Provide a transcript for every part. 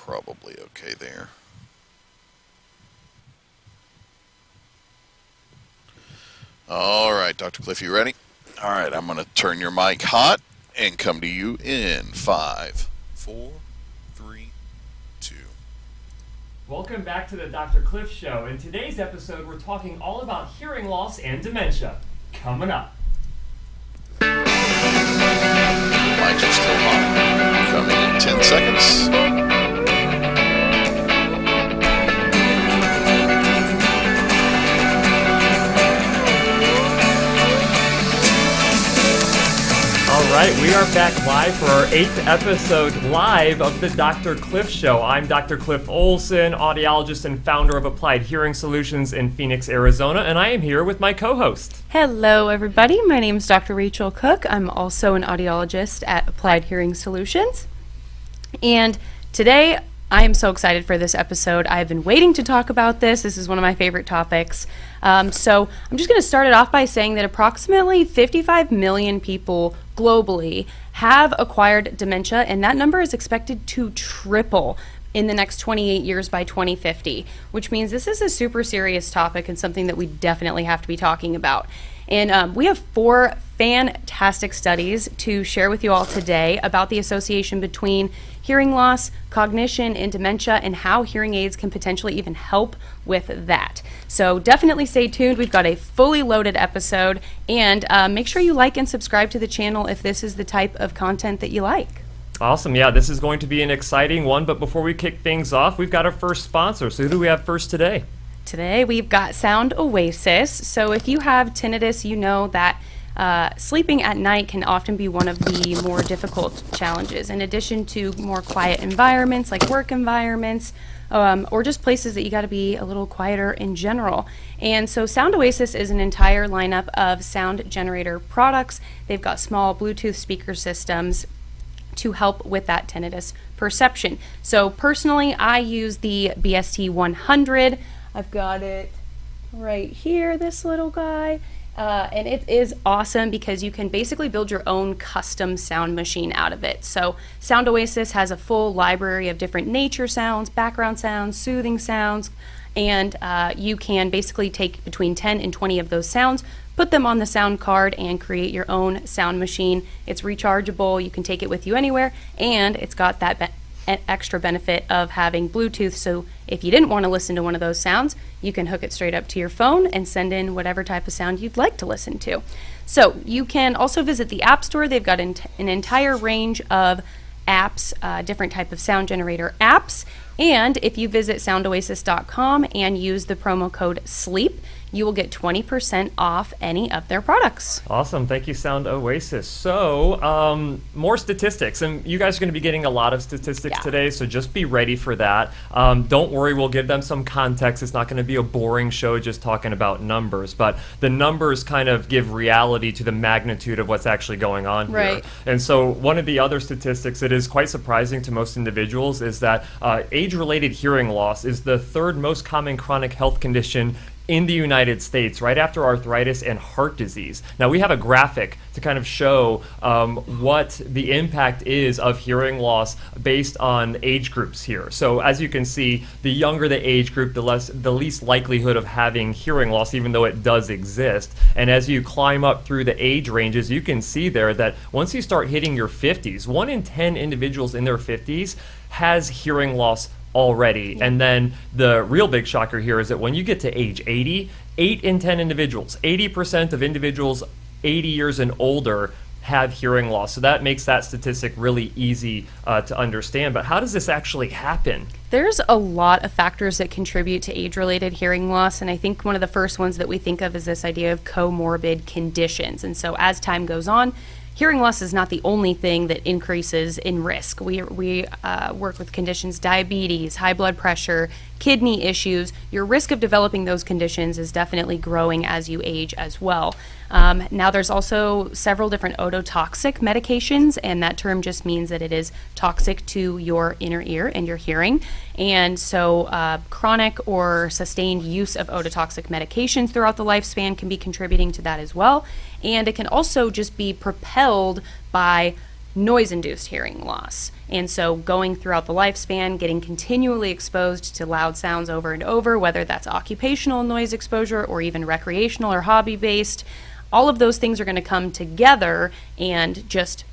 probably okay there. All right, Dr. Cliff, you ready? All right, I'm going to turn your mic hot and come to you in 5, 4, 3, 2. Welcome back to the Dr. Cliff Show. In today's episode, we're talking all about hearing loss and dementia. Coming up. Mics are still hot. Coming in 10 seconds. All right, we are back live for our 8th episode live of the Dr. Cliff Show. I'm Dr. Cliff Olson, audiologist and founder of Applied Hearing Solutions in Phoenix, Arizona, and I am here with my co-host. Hello, everybody. My name is Dr. Rachael Cook. I'm also an audiologist at Applied Hearing Solutions. And today, I am so excited for this episode. I've been waiting to talk about this. This is one of my favorite topics. So I'm just going to start it off by saying that approximately 55 million people globally have acquired dementia, and that number is expected to triple in the next 28 years by 2050, which means this is a super serious topic and something that we definitely have to be talking about. And we have 4 fantastic studies to share with you all today about the association between hearing loss, cognition, and dementia, and how hearing aids can potentially even help with that. So definitely stay tuned. We've got a fully loaded episode, and make sure you like and subscribe to the channel if this is the type of content that you like. Awesome. Yeah, this is going to be an exciting one, but before we kick things off, we've got our first sponsor. So who do we have first today? Today we've got Sound Oasis. So if you have tinnitus, you know that sleeping at night can often be one of the more difficult challenges. In addition to more quiet environments like work environments, or just places that you got to be a little quieter in general. And so Sound Oasis is an entire lineup of sound generator products. They've got small Bluetooth speaker systems to help with that tinnitus perception. So personally, I use the BST 100. I've got it right here, this little guy. And it is awesome because you can basically build your own custom sound machine out of it. So Sound Oasis has a full library of different nature sounds, background sounds, soothing sounds, and you can basically take between 10 and 20 of those sounds, put them on the sound card, and create your own sound machine. It's rechargeable, you can take it with you anywhere, and it's got that extra benefit of having Bluetooth, so if you didn't want to listen to one of those sounds, you can hook it straight up to your phone and send in whatever type of sound you'd like to listen to. So you can also visit the App Store. They've got an entire range of apps, different type of sound generator apps, and if you visit soundoasis.com and use the promo code SLEEP, you will get 20% off any of their products. Awesome. Thank you, Sound Oasis. So, more statistics. And you guys are going to be getting a lot of statistics today, so just be ready for that. Don't worry, we'll give them some context. It's not going to be a boring show just talking about numbers, but the numbers kind of give reality to the magnitude of what's actually going on here. And so one of the other statistics that is quite surprising to most individuals is that age-related hearing loss is the 3rd most common chronic health condition in the United States, right after arthritis and heart disease. Now, we have a graphic to kind of show what the impact is of hearing loss based on age groups here. So as you can see, the younger the age group, the least likelihood of having hearing loss, even though it does exist. And as you climb up through the age ranges, you can see there that once you start hitting your 50s, 1 in 10 individuals in their 50s has hearing loss already. And then the real big shocker here is that when you get to age 80, 8 in 10 individuals, 80% of individuals 80 years and older have hearing loss. So that makes that statistic really easy to understand. But how does this actually happen? There's a lot of factors that contribute to age-related hearing loss, and I think one of the first ones that we think of is this idea of comorbid conditions. And so as time goes on, hearing loss is not the only thing that increases in risk. We work with conditions, diabetes, high blood pressure, kidney issues. Your risk of developing those conditions is definitely growing as you age as well. Now there's also several different ototoxic medications, and that term just means that it is toxic to your inner ear and your hearing. And so chronic or sustained use of ototoxic medications throughout the lifespan can be contributing to that as well. And it can also just be propelled by noise-induced hearing loss. And so going throughout the lifespan, getting continually exposed to loud sounds over and over, whether that's occupational noise exposure or even recreational or hobby-based, all of those things are going to come together and just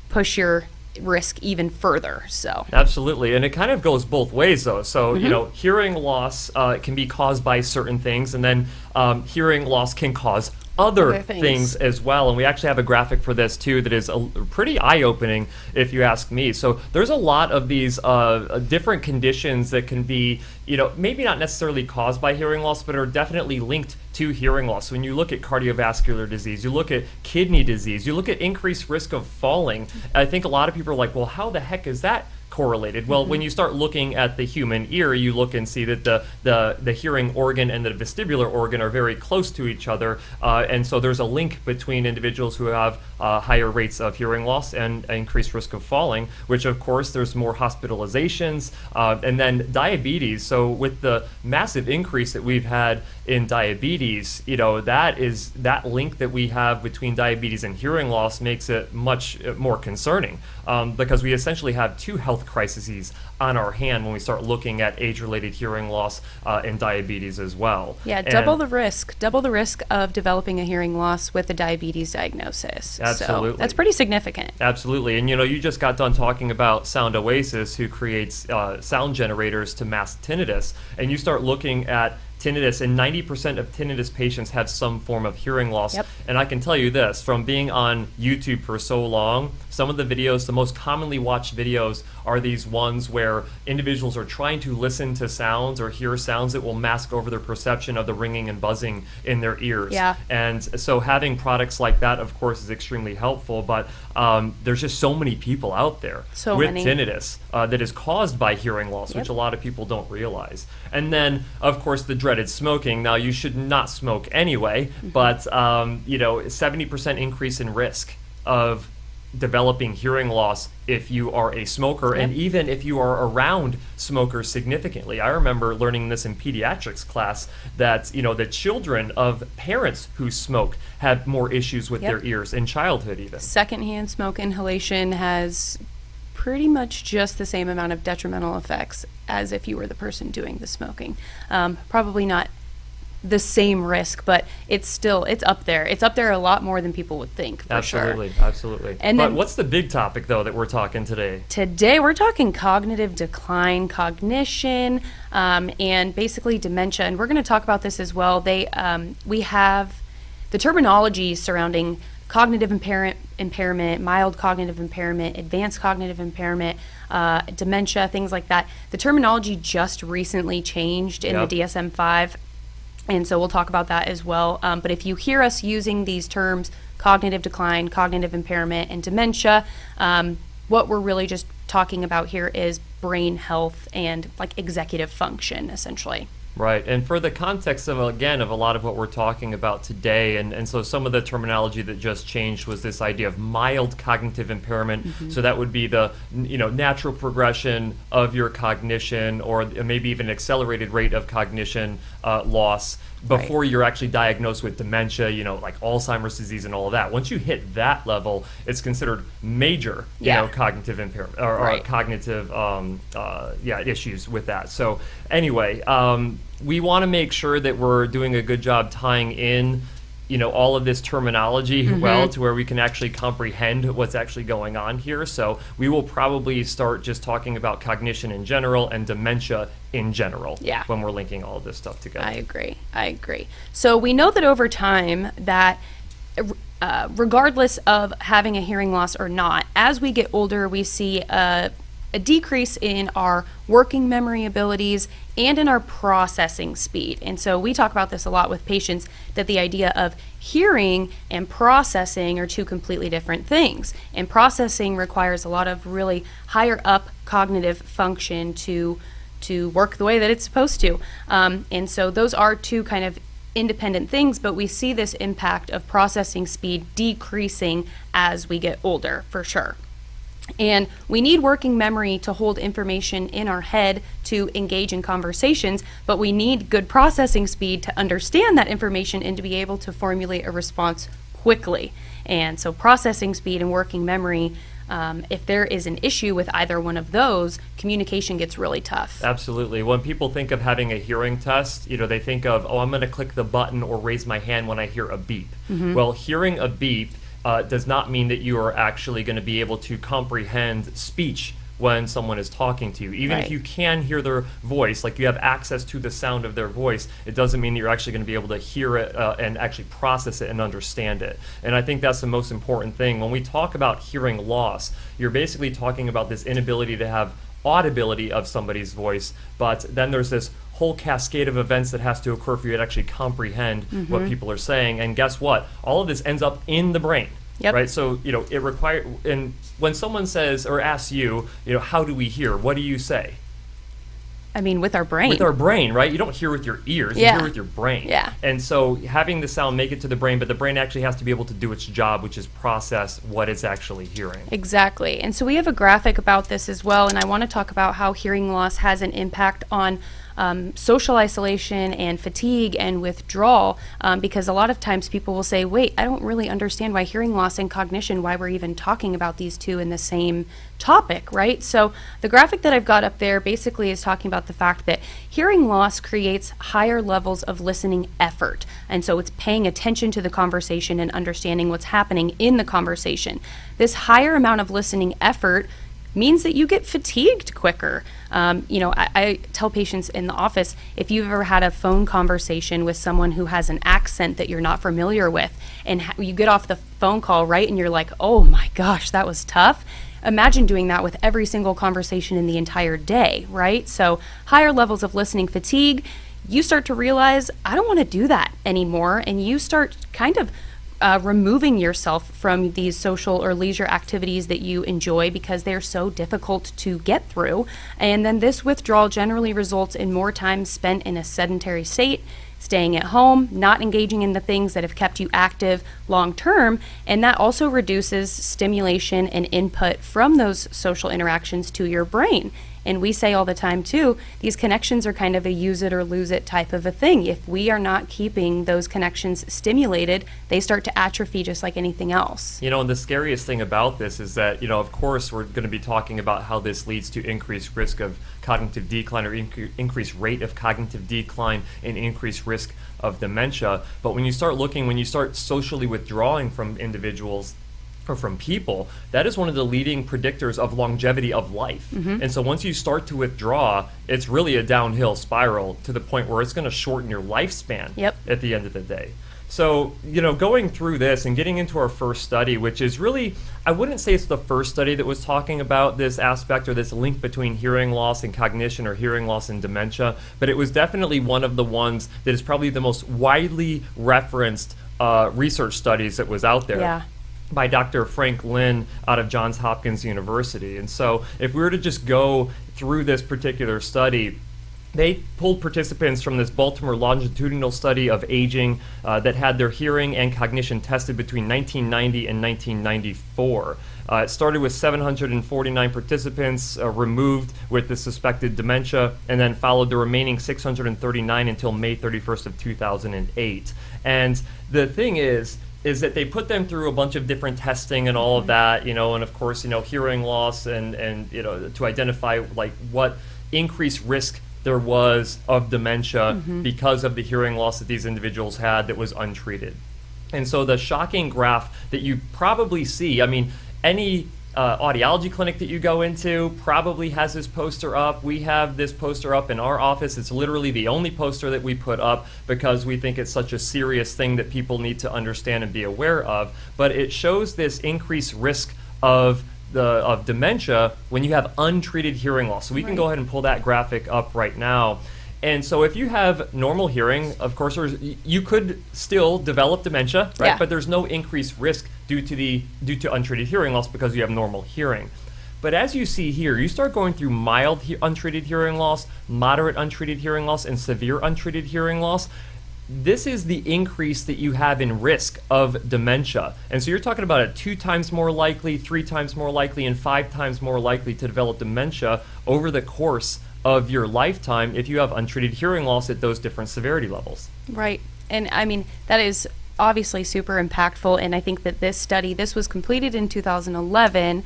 push your risk even further. So absolutely, and it kind of goes both ways though. So hearing loss can be caused by certain things, and then hearing loss can cause other things as well. And we actually have a graphic for this too that is pretty eye-opening if you ask me. So there's a lot of these different conditions that can be, maybe not necessarily caused by hearing loss, but are definitely linked to hearing loss. When you look at cardiovascular disease, you look at kidney disease, you look at increased risk of falling. I think a lot of people are like, well, how the heck is that correlated? Well, when you start looking at the human ear, you look and see that the hearing organ and the vestibular organ are very close to each other, and so there's a link between individuals who have higher rates of hearing loss and increased risk of falling, which of course there's more hospitalizations, and then diabetes. So with the massive increase that we've had in diabetes, that link that we have between diabetes and hearing loss makes it much more concerning, because we essentially have two health crises on our hand when we start looking at age-related hearing loss and diabetes as well. Yeah, double the risk of developing a hearing loss with a diabetes diagnosis. Absolutely. So that's pretty significant. Absolutely. And you just got done talking about Sound Oasis, who creates sound generators to mask tinnitus, and you start looking at tinnitus, and 90% of tinnitus patients have some form of hearing loss. Yep. And I can tell you this, from being on YouTube for so long, some of the videos, the most commonly watched videos, are these ones where individuals are trying to listen to sounds or hear sounds that will mask over their perception of the ringing and buzzing in their ears. Yeah. And so having products like that, of course, is extremely helpful, but there's just so many people out there with tinnitus that is caused by hearing loss, which a lot of people don't realize. And then, of course, the dreaded smoking. Now, you should not smoke anyway, but 70% increase in risk of developing hearing loss if you are a smoker, and even if you are around smokers significantly. I remember learning this in pediatrics class that the children of parents who smoke have more issues with their ears in childhood even. Secondhand smoke inhalation has pretty much just the same amount of detrimental effects as if you were the person doing the smoking. Probably not the same risk, but it's up there. It's up there a lot more than people would think, for absolutely, sure. Absolutely. And but what's the big topic, though, that we're talking today? Today we're talking cognitive decline, cognition, and basically dementia. And we're going to talk about this as well. We have the terminology surrounding cognitive impairment, mild cognitive impairment, advanced cognitive impairment, dementia, things like that. The terminology just recently changed in the DSM-5. And so we'll talk about that as well. But if you hear us using these terms, cognitive decline, cognitive impairment, and dementia, what we're really just talking about here is brain health and executive function, essentially. Right, and for the context of a lot of what we're talking about today, and so some of the terminology that just changed was this idea of mild cognitive impairment. So that would be the natural progression of your cognition, or maybe even accelerated rate of cognition loss before you're actually diagnosed with dementia, like Alzheimer's disease and all of that. Once you hit that level, it's considered major, cognitive impairment or cognitive issues with that. So anyway, we want to make sure that we're doing a good job tying in all of this terminology well to where we can actually comprehend what's actually going on here. So we will probably start just talking about cognition in general and dementia in general when we're linking all of this stuff together. I agree. So we know that over time that regardless of having a hearing loss or not, as we get older, we see a decrease in our working memory abilities and in our processing speed. And so we talk about this a lot with patients, that the idea of hearing and processing are two completely different things. And processing requires a lot of really higher up cognitive function to work the way that it's supposed to. And so those are two kind of independent things, but we see this impact of processing speed decreasing as we get older, for sure. And we need working memory to hold information in our head to engage in conversations, but we need good processing speed to understand that information and to be able to formulate a response quickly. And so processing speed and working memory if there is an issue with either one of those, communication gets really tough. Absolutely. When people think of having a hearing test, they think of, I'm going to click the button or raise my hand when I hear a beep. Well, hearing a beep does not mean that you are actually going to be able to comprehend speech when someone is talking to you. Even if you can hear their voice, like you have access to the sound of their voice, it doesn't mean that you're actually going to be able to hear it and actually process it and understand it. And I think that's the most important thing. When we talk about hearing loss, you're basically talking about this inability to have audibility of somebody's voice, but then there's this whole cascade of events that has to occur for you to actually comprehend what people are saying. And guess what? All of this ends up in the brain. Right, so it requires, and when someone says or asks you, how do we hear? What do you say? I mean, with our brain. With our brain, right? You don't hear with your ears, you hear with your brain. Yeah. And so having the sound make it to the brain, but the brain actually has to be able to do its job, which is process what it's actually hearing. Exactly. And so we have a graphic about this as well, and I want to talk about how hearing loss has an impact on social isolation and fatigue and withdrawal, because a lot of times people will say, wait, I don't really understand why hearing loss and cognition, why we're even talking about these two in the same topic, right? So the graphic that I've got up there basically is talking about the fact that hearing loss creates higher levels of listening effort. And so it's paying attention to the conversation and understanding what's happening in the conversation. This higher amount of listening effort means that you get fatigued quicker. I tell patients in the office, if you've ever had a phone conversation with someone who has an accent that you're not familiar with, and you get off the phone call, right, and you're like, oh my gosh, that was tough. Imagine doing that with every single conversation in the entire day, right? So higher levels of listening fatigue, you start to realize, I don't want to do that anymore, and you start kind of removing yourself from these social or leisure activities that you enjoy because they're so difficult to get through. And then this withdrawal generally results in more time spent in a sedentary state, staying at home, not engaging in the things that have kept you active long term, and that also reduces stimulation and input from those social interactions to your brain. And we say all the time too, these connections are kind of a use it or lose it type of a thing. If we are not keeping those connections stimulated, they start to atrophy just like anything else. And the scariest thing about this is that, of course, we're going to be talking about how this leads to increased risk of cognitive decline or increased rate of cognitive decline and increased risk of dementia. But when you start socially withdrawing from individuals, or from people, that is one of the leading predictors of longevity of life. And so once you start to withdraw, it's really a downhill spiral to the point where it's going to shorten your lifespan at the end of the day. So, going through this and getting into our first study, which is really, I wouldn't say it's the first study that was talking about this aspect or this link between hearing loss and cognition or hearing loss and dementia, but it was definitely one of the ones that is probably the most widely referenced research studies that was out there. Yeah. By Dr. Frank Lin out of Johns Hopkins University. And so if we were to just go through this particular study, they pulled participants from this Baltimore longitudinal study of aging that had their hearing and cognition tested between 1990 and 1994. It started with 749 participants removed with the suspected dementia, and then followed the remaining 639 until May 31st of 2008. And the thing is that they put them through a bunch of different testing and all of that, and of course, hearing loss and to identify like what increased risk there was of dementia because of the hearing loss that these individuals had that was untreated. And so the shocking graph that you probably see, any audiology clinic that you go into probably has this poster up. We have this poster up in our office. It's literally the only poster that we put up because we think it's such a serious thing that people need to understand and be aware of. But it shows this increased risk of dementia when you have untreated hearing loss. So we can go ahead and pull that graphic up right now. And so if you have normal hearing, of course, you could still develop dementia, right? Yeah. But there's no increased risk due to untreated hearing loss because you have normal hearing. But as you see here, you start going through mild untreated hearing loss, moderate untreated hearing loss, and severe untreated hearing loss. This is the increase that you have in risk of dementia. And so you're talking about it 2 times more likely, 3 times more likely, and 5 times more likely to develop dementia over the course of your lifetime if you have untreated hearing loss at those different severity levels. Right. And that is obviously super impactful, and I think that this was completed in 2011,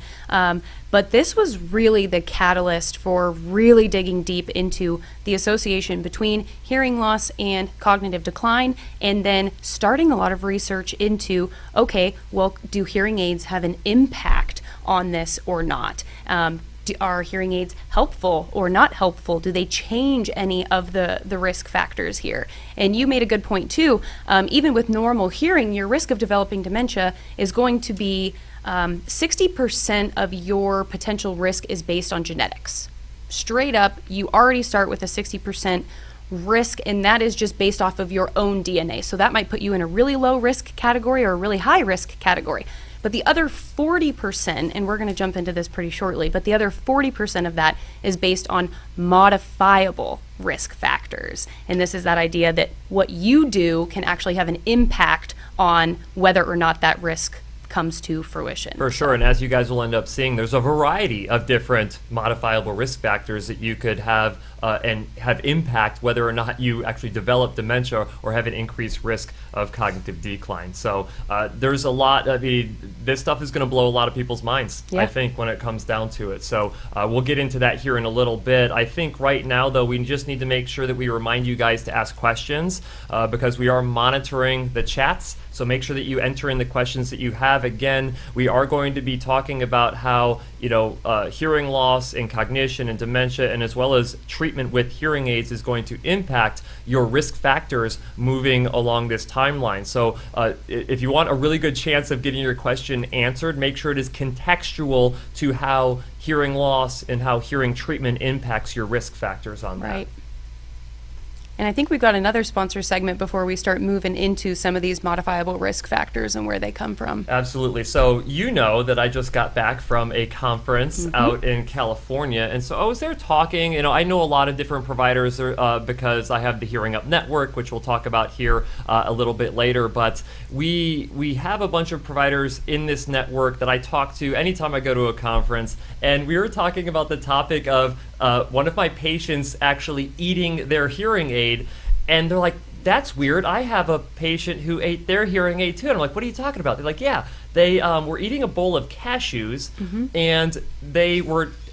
but this was really the catalyst for really digging deep into the association between hearing loss and cognitive decline, and then starting a lot of research into, okay, well, do hearing aids have an impact on this or not? Are hearing aids helpful or not helpful? Do they change any of the risk factors here? And you made a good point too. Even with normal hearing, your risk of developing dementia is going to be 60% of your potential risk is based on genetics. Straight up, you already start with a 60% risk, and that is just based off of your own DNA. So that might put you in a really low risk category or a really high risk category. But the other 40%, and we're going to jump into this pretty shortly, but the other 40% of that is based on modifiable risk factors. And this is that idea that what you do can actually have an impact on whether or not that risk comes to fruition. For sure, and as you guys will end up seeing, there's a variety of different modifiable risk factors that you could have and have impact whether or not you actually develop dementia or have an increased risk of cognitive decline. So there's a lot. I mean, this stuff is going to blow a lot of people's minds, I think, when it comes down to it. So we'll get into that here in a little bit. I think right now, though, we just need to make sure that we remind you guys to ask questions because we are monitoring the chats. So make sure that you enter in the questions that you have. Again, we are going to be talking about how, hearing loss and cognition and dementia, and as well as treatment with hearing aids is going to impact your risk factors moving along this timeline. So if you want a really good chance of getting your question answered, make sure it is contextual to how hearing loss and how hearing treatment impacts your risk factors on that. Right. And I think we've got another sponsor segment before we start moving into some of these modifiable risk factors and where they come from. Absolutely. So you know that I just got back from a conference out in California. And so I was there talking, I know a lot of different providers because I have the Hearing Up Network, which we'll talk about here a little bit later. But we have a bunch of providers in this network that I talk to anytime I go to a conference. And we were talking about the topic of one of my patients actually eating their hearing aid, and they're like, that's weird. I have a patient who ate their hearing aid too. And I'm like, what are you talking about? They're like, yeah, they were eating a bowl of cashews, and they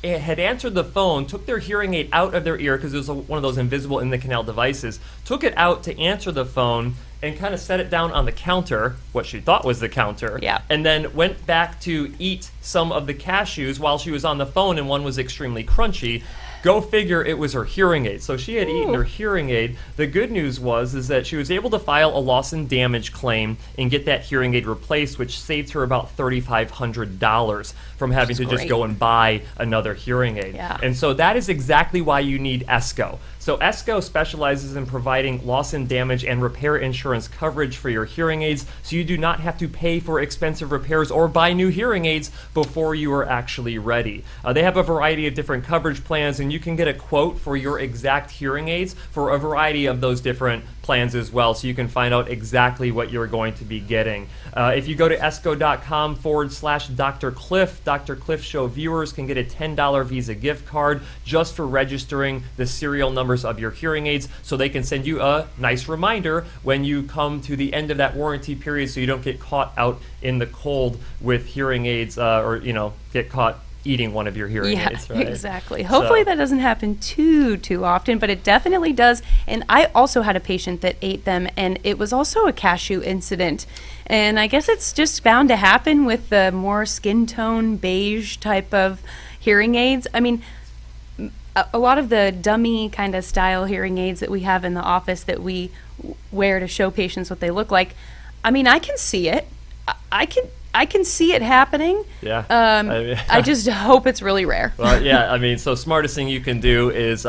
had answered the phone, took their hearing aid out of their ear because it was one of those invisible in the canal devices, took it out to answer the phone, and kind of set it down on the counter, what she thought was the counter, and then went back to eat some of the cashews while she was on the phone, and one was extremely crunchy. Go figure, it was her hearing aid. So she had eaten her hearing aid. The good news is that she was able to file a loss and damage claim and get that hearing aid replaced, which saved her about $3,500 from having to just go and buy another hearing aid. And so that is exactly why you need ESCO. So ESCO specializes in providing loss and damage and repair insurance coverage for your hearing aids, so you do not have to pay for expensive repairs or buy new hearing aids before you are actually ready. They have a variety of different coverage plans, and you can get a quote for your exact hearing aids for a variety of those different plans as well, so you can find out exactly what you're going to be getting. If you go to esco.com/Dr. Cliff, Dr. Cliff Show viewers can get a $10 Visa gift card just for registering the serial numbers of your hearing aids, so they can send you a nice reminder when you come to the end of that warranty period, so you don't get caught out in the cold with hearing aids or get caught eating one of your hearing aids, right? Exactly. Hopefully that doesn't happen too often, but it definitely does. And I also had a patient that ate them, and it was also a cashew incident. And I guess it's just bound to happen with the more skin tone beige type of hearing aids. I mean, a lot of the dummy kind of style hearing aids that we have in the office that we wear to show patients what they look like, I mean, I can see it. I can see it happening. Yeah. I just hope it's really rare. Well, yeah, I mean, so smartest thing you can do is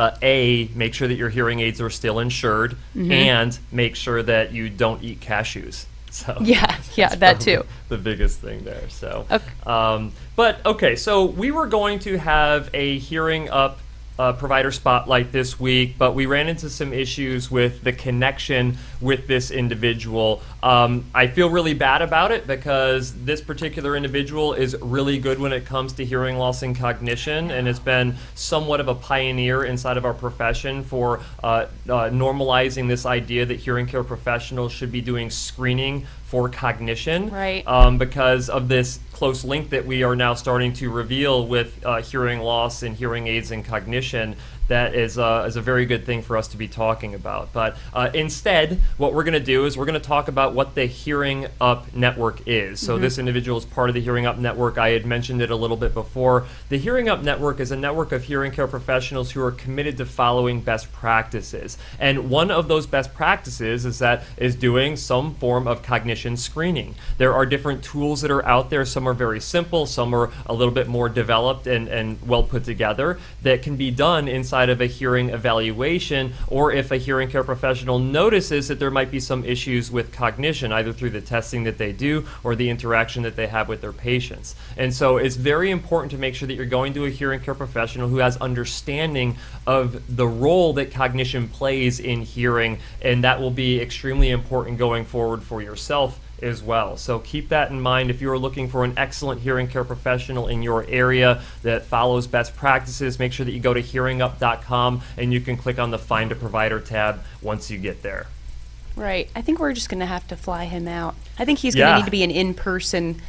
make sure that your hearing aids are still insured, and make sure that you don't eat cashews. So yeah, that too. The biggest thing there. So, okay. So we were going to have a Hearing Up provider spotlight this week, but we ran into some issues with the connection with this individual. I feel really bad about it because this particular individual is really good when it comes to hearing loss and cognition, and has been somewhat of a pioneer inside of our profession for normalizing this idea that hearing care professionals should be doing screening for cognition, right? Because of this close link that we are now starting to reveal with hearing loss and hearing aids and cognition. That is a very good thing for us to be talking about. But instead, what we're going to do is we're going to talk about what the Hearing Up Network is. So this individual is part of the Hearing Up Network. I had mentioned it a little bit before. The Hearing Up Network is a network of hearing care professionals who are committed to following best practices. And one of those best practices is doing some form of cognition screening. There are different tools that are out there. Some are very simple. Some are a little bit more developed and well put together that can be done inside of a hearing evaluation, or if a hearing care professional notices that there might be some issues with cognition, either through the testing that they do or the interaction that they have with their patients. And so it's very important to make sure that you're going to a hearing care professional who has understanding of the role that cognition plays in hearing, and that will be extremely important going forward for yourself as well. So keep that in mind if you are looking for an excellent hearing care professional in your area that follows best practices. Make sure that you go to hearingup.com and you can click on the Find a Provider tab once you get there. Right. I think we're just going to have to fly him out. I think he's going to need to be an in-person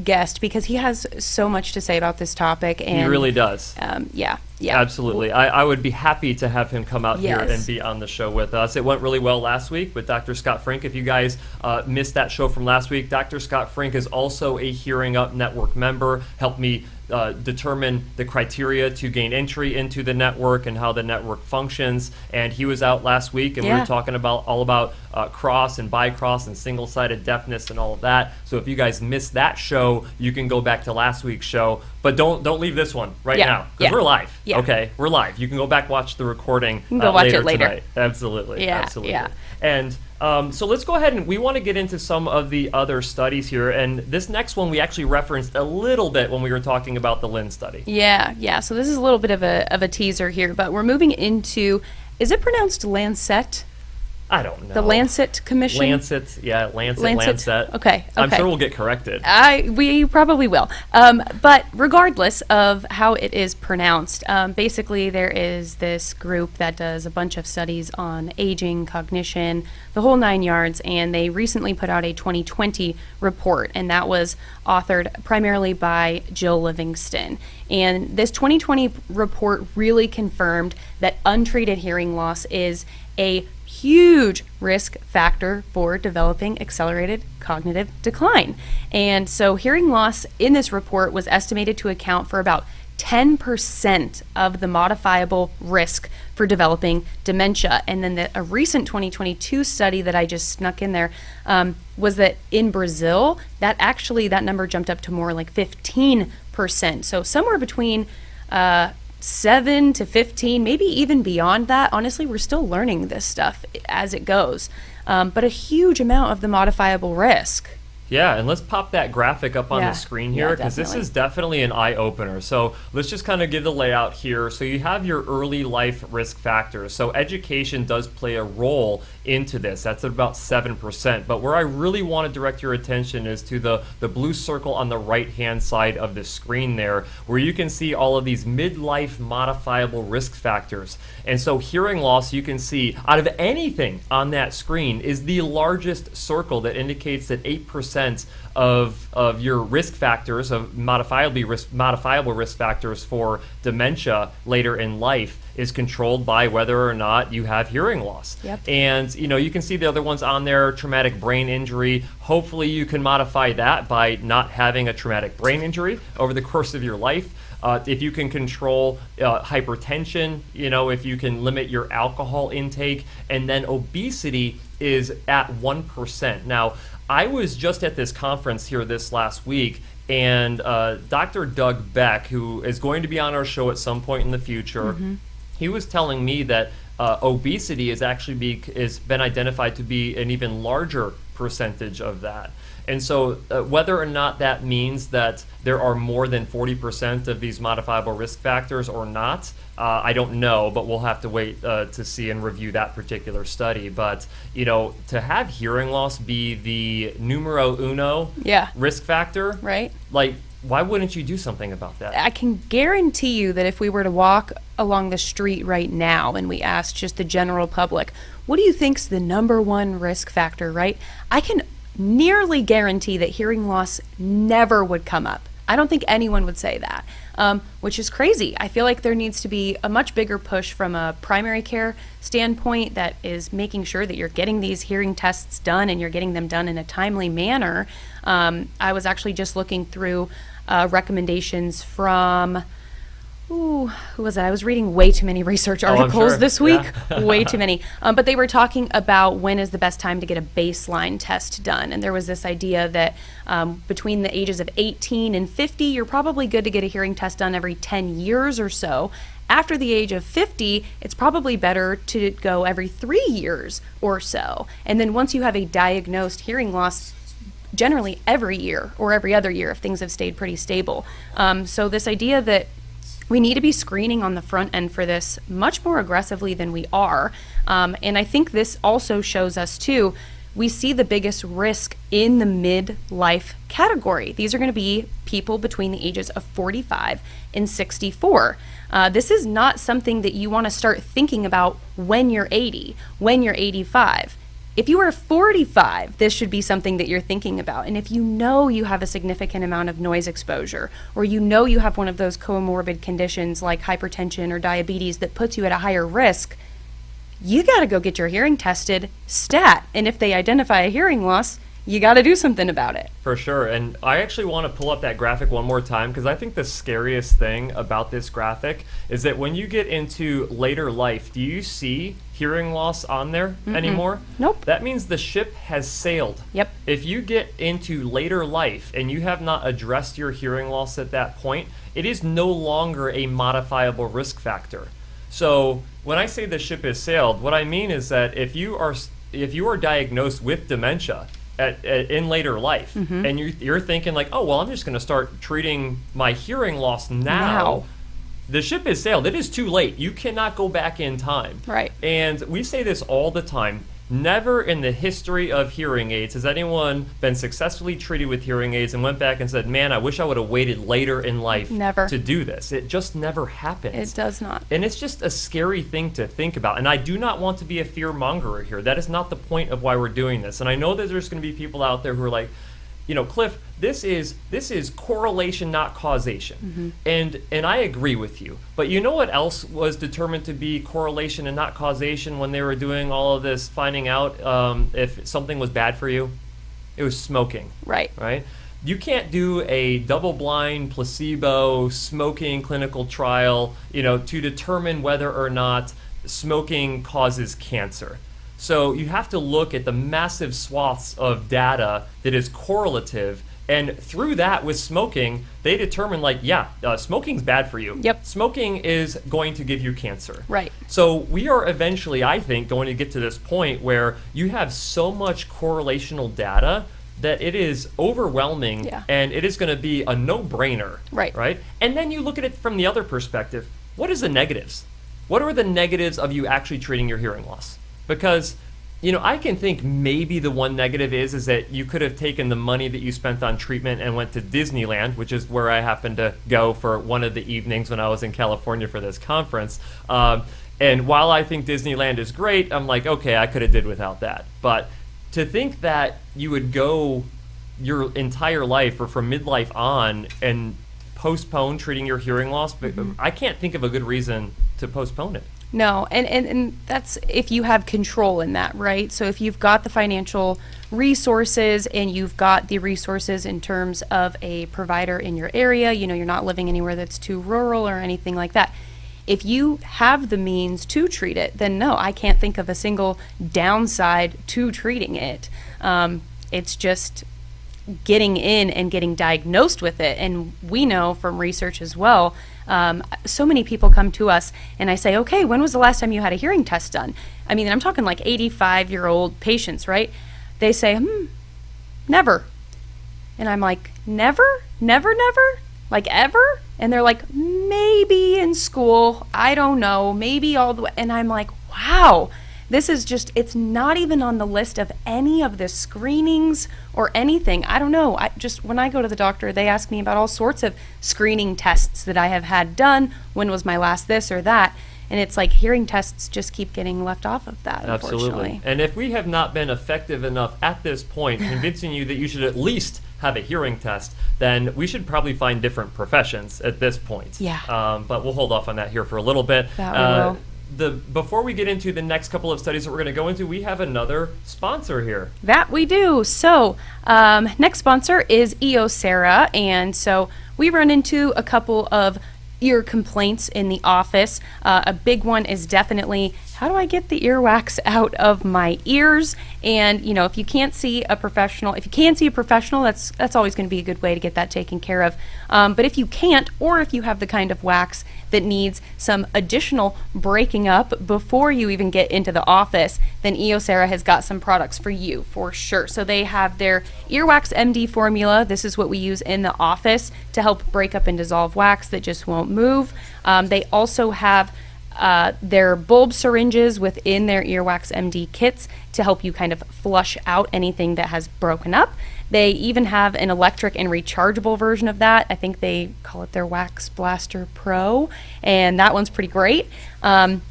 guest because he has so much to say about this topic. And he really does. Yeah. Absolutely. I would be happy to have him come out here Yes. and be on the show with us. It went really well last week with Dr. Scott Frink. If you guys missed that show from last week, Dr. Scott Frink is also a Hearing Up Network member, helped me determine the criteria to gain entry into the network and how the network functions. And he was out last week, and we were talking about all about cross and bicross and single-sided deafness and all of that. So if you guys missed that show, you can go back to last week's show. But don't leave this one now, because we're live. Yeah. Okay, we're live. You can go back watch the recording. You can go watch it later. Tonight. Absolutely. Yeah, Absolutely. yeah. And so let's go ahead and we want to get into some of the other studies here. And this next one we actually referenced a little bit when we were talking about the Lynn study. Yeah. So this is a little bit of a teaser here, but we're moving into, is it pronounced Lancet? I don't know. The Lancet Commission? Lancet. Lancet. Okay. I'm sure we'll get corrected. We probably will. But regardless of how it is pronounced, basically there is this group that does a bunch of studies on aging, cognition, the whole 9 yards, and they recently put out a 2020 report, and that was authored primarily by Jill Livingston. And this 2020 report really confirmed that untreated hearing loss is a huge risk factor for developing accelerated cognitive decline. And so hearing loss in this report was estimated to account for about 10% of the modifiable risk for developing dementia. And then a recent 2022 study that I just snuck in there was that in Brazil, that number jumped up to more like 15%. So somewhere between 7 to 15, maybe even beyond that. Honestly, we're still learning this stuff as it goes. But a huge amount of the modifiable risk. Yeah, and let's pop that graphic up on the screen here, because this definitely. is definitely an eye-opener. So let's just kind of give the layout here. So you have your early life risk factors. So education does play a role into this. That's at about 7%. But where I really want to direct your attention is to the blue circle on the right-hand side of the screen there, where you can see all of these midlife modifiable risk factors. And so hearing loss, you can see, out of anything on that screen, is the largest circle that indicates that 8% of your risk factors, of modifiable risk factors for dementia later in life, is controlled by whether or not you have hearing loss. Yep. And you can see the other ones on there: traumatic brain injury. Hopefully you can modify that by not having a traumatic brain injury over the course of your life. If you can control hypertension, if you can limit your alcohol intake, and then obesity is at 1%. Now, I was just at this conference here this last week, and Dr. Doug Beck, who is going to be on our show at some point in the future, he was telling me that obesity is been identified to be an even larger percentage of that. And so whether or not that means that there are more than 40% of these modifiable risk factors or not, I don't know, but we'll have to wait to see and review that particular study. But, to have hearing loss be the numero uno risk factor, right? Like, why wouldn't you do something about that? I can guarantee you that if we were to walk along the street right now and we asked just the general public, what do you think's the number one risk factor, right? I can nearly guarantee that hearing loss never would come up. I don't think anyone would say that, which is crazy. I feel like there needs to be a much bigger push from a primary care standpoint that is making sure that you're getting these hearing tests done and you're getting them done in a timely manner. I was actually just looking through recommendations from, who was it? I was reading way too many research articles this week, way too many. But they were talking about when is the best time to get a baseline test done. And there was this idea that between the ages of 18 and 50, you're probably good to get a hearing test done every 10 years or so. After the age of 50, it's probably better to go every 3 years or so. And then once you have a diagnosed hearing loss, generally every year or every other year if things have stayed pretty stable. So this idea that we need to be screening on the front end for this much more aggressively than we are. And I think this also shows us too, we see the biggest risk in the midlife category. These are going to be people between the ages of 45 and 64. This is not something that you want to start thinking about when you're 80, when you're 85. If you are 45, this should be something that you're thinking about. And if you know you have a significant amount of noise exposure, or you know you have one of those comorbid conditions like hypertension or diabetes that puts you at a higher risk, you got to go get your hearing tested stat. And if they identify a hearing loss, you got to do something about it. For sure. And I actually want to pull up that graphic one more time because I think the scariest thing about this graphic is that when you get into later life, do you see hearing loss on there anymore? Nope. That means the ship has sailed. Yep. If you get into later life and you have not addressed your hearing loss at that point, it is no longer a modifiable risk factor. So when I say the ship has sailed, what I mean is that if you are diagnosed with dementia in later life, and you're thinking like, oh, well, I'm just going to start treating my hearing loss now. The ship has sailed. It is too late. You cannot go back in time. Right. And we say this all the time. Never in the history of hearing aids has anyone been successfully treated with hearing aids and went back and said, man, I wish I would have waited later in life to do this. It just never happens. It does not. And it's just a scary thing to think about. And I do not want to be a fear mongerer here. That is not the point of why we're doing this. And I know that there's going to be people out there who are like, Cliff, this is correlation, not causation. And I agree with you. But you know what else was determined to be correlation and not causation when they were doing all of this, finding out if something was bad for you? It was smoking. Right. Right? You can't do a double-blind placebo smoking clinical trial, to determine whether or not smoking causes cancer. So you have to look at the massive swaths of data that is correlative, and through that with smoking, they determine smoking's bad for you. Yep. Smoking is going to give you cancer. Right. So we are eventually, I think, going to get to this point where you have so much correlational data that it is overwhelming, and it is going to be a no-brainer. Right. Right? And then you look at it from the other perspective. What is the negatives? What are the negatives of you actually treating your hearing loss? Because, I can think maybe the one negative is that you could have taken the money that you spent on treatment and went to Disneyland, which is where I happened to go for one of the evenings when I was in California for this conference. And while I think Disneyland is great, I'm like, okay, I could have did without that. But to think that you would go your entire life or from midlife on and postpone treating your hearing loss, but I can't think of a good reason to postpone it. No, and that's if you have control in that, right? So if you've got the financial resources and you've got the resources in terms of a provider in your area, you're not living anywhere that's too rural or anything like that. If you have the means to treat it, then no, I can't think of a single downside to treating it. It's just getting in and getting diagnosed with it. And we know from research as well, So many people come to us and I say, okay, when was the last time you had a hearing test done? I mean, I'm talking like 85-year-old patients, right? They say, never. And I'm like, never? Never, never? Like ever? And they're like, maybe in school, I don't know, maybe all the way. And I'm like, wow, this is just, it's not even on the list of any of the screenings or anything. I don't know. When I go to the doctor, they ask me about all sorts of screening tests that I have had done. When was my last this or that? And it's like hearing tests just keep getting left off of that, Absolutely. Unfortunately. And if we have not been effective enough at this point convincing you that you should at least have a hearing test, then we should probably find different professions at this point. Yeah. But we'll hold off on that here for a little bit. That we will. Before we get into the next couple of studies that we're going to go into, we have another sponsor here. That we do. So next sponsor is Eosera, and so we run into a couple of ear complaints in the office. A big one is definitely, how do I get the earwax out of my ears? And if you can't see a professional, that's always going to be a good way to get that taken care of. But if you can't, or if you have the kind of wax that needs some additional breaking up before you even get into the office, then Eosera has got some products for you for sure. So they have their Earwax MD formula. This is what we use in the office to help break up and dissolve wax that just won't move. They also have their bulb syringes within their Earwax MD kits to help you kind of flush out anything that has broken up. They even have an electric and rechargeable version of that. I think they call it their Wax Blaster Pro, and that one's pretty great. And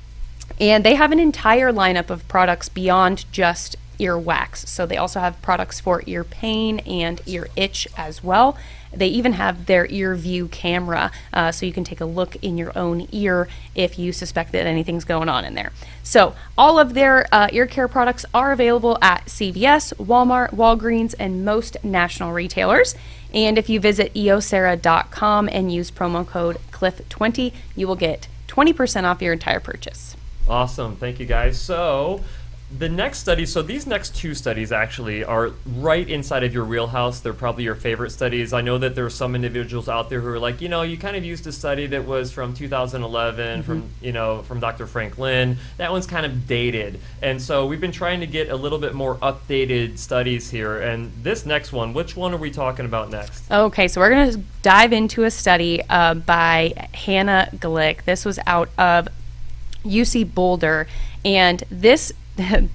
they have an entire lineup of products beyond just earwax. So they also have products for ear pain and ear itch as well. They even have their ear view camera, so you can take a look in your own ear if you suspect that anything's going on in there. So all of their ear care products are available at CVS, Walmart, Walgreens, and most national retailers. And if you visit eosera.com and use promo code CLIFF20, you will get 20% off your entire purchase. Awesome. Thank you, guys. So the next study, so these next two studies actually are right inside of your wheelhouse. They're probably your favorite studies. I know that there are some individuals out there who are like, you kind of used a study that was from 2011 from Dr. Frank Lin. That one's kind of dated. And so we've been trying to get a little bit more updated studies here. And this next one, which one are we talking about next? Okay, so we're going to dive into a study by Hannah Glick. This was out of UC Boulder. And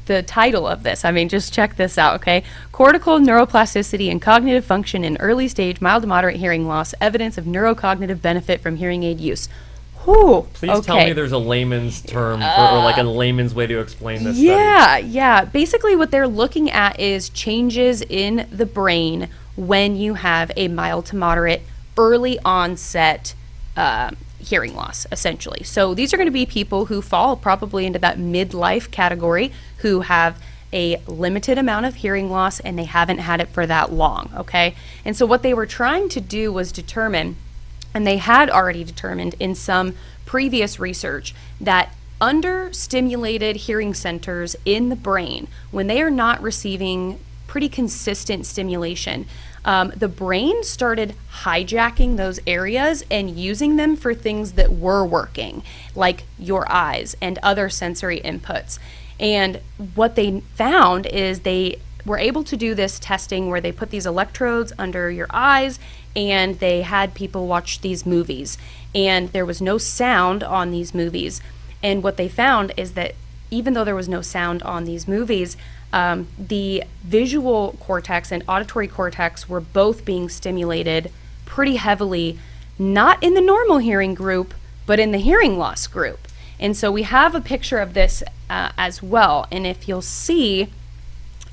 the title of this, just check this out, okay? Cortical neuroplasticity and cognitive function in early stage mild to moderate hearing loss, evidence of neurocognitive benefit from hearing aid use. Whew, Please tell me there's a layman's term or like a layman's way to explain this study. Yeah. Basically what they're looking at is changes in the brain when you have a mild to moderate early onset hearing loss, essentially. So these are going to be people who fall probably into that midlife category, who have a limited amount of hearing loss and they haven't had it for that long, okay? And so what they were trying to do was determine, and they had already determined in some previous research, that under-stimulated hearing centers in the brain, when they are not receiving pretty consistent stimulation, the brain started hijacking those areas and using them for things that were working, like your eyes and other sensory inputs. And what they found is they were able to do this testing where they put these electrodes under your eyes and they had people watch these movies. And there was no sound on these movies. And what they found is that even though there was no sound on these movies, the visual cortex and auditory cortex were both being stimulated pretty heavily, not in the normal hearing group, but in the hearing loss group. And so we have a picture of this as well. And if you'll see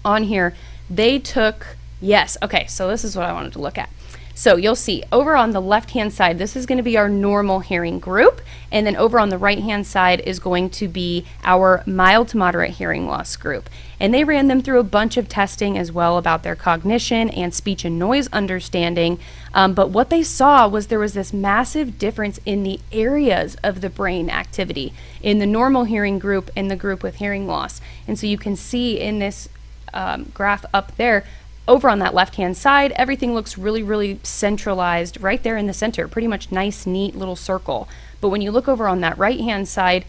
on here, they took, so this is what I wanted to look at. So you'll see over on the left-hand side, this is going to be our normal hearing group, and then over on the right-hand side is going to be our mild to moderate hearing loss group. And they ran them through a bunch of testing as well about their cognition and speech and noise understanding, but what they saw was there was this massive difference in the areas of the brain activity in the normal hearing group and the group with hearing loss. And so you can see in this graph up there, over on that left-hand side, everything looks really, really centralized right there in the center, pretty much nice, neat little circle. But when you look over on that right-hand side,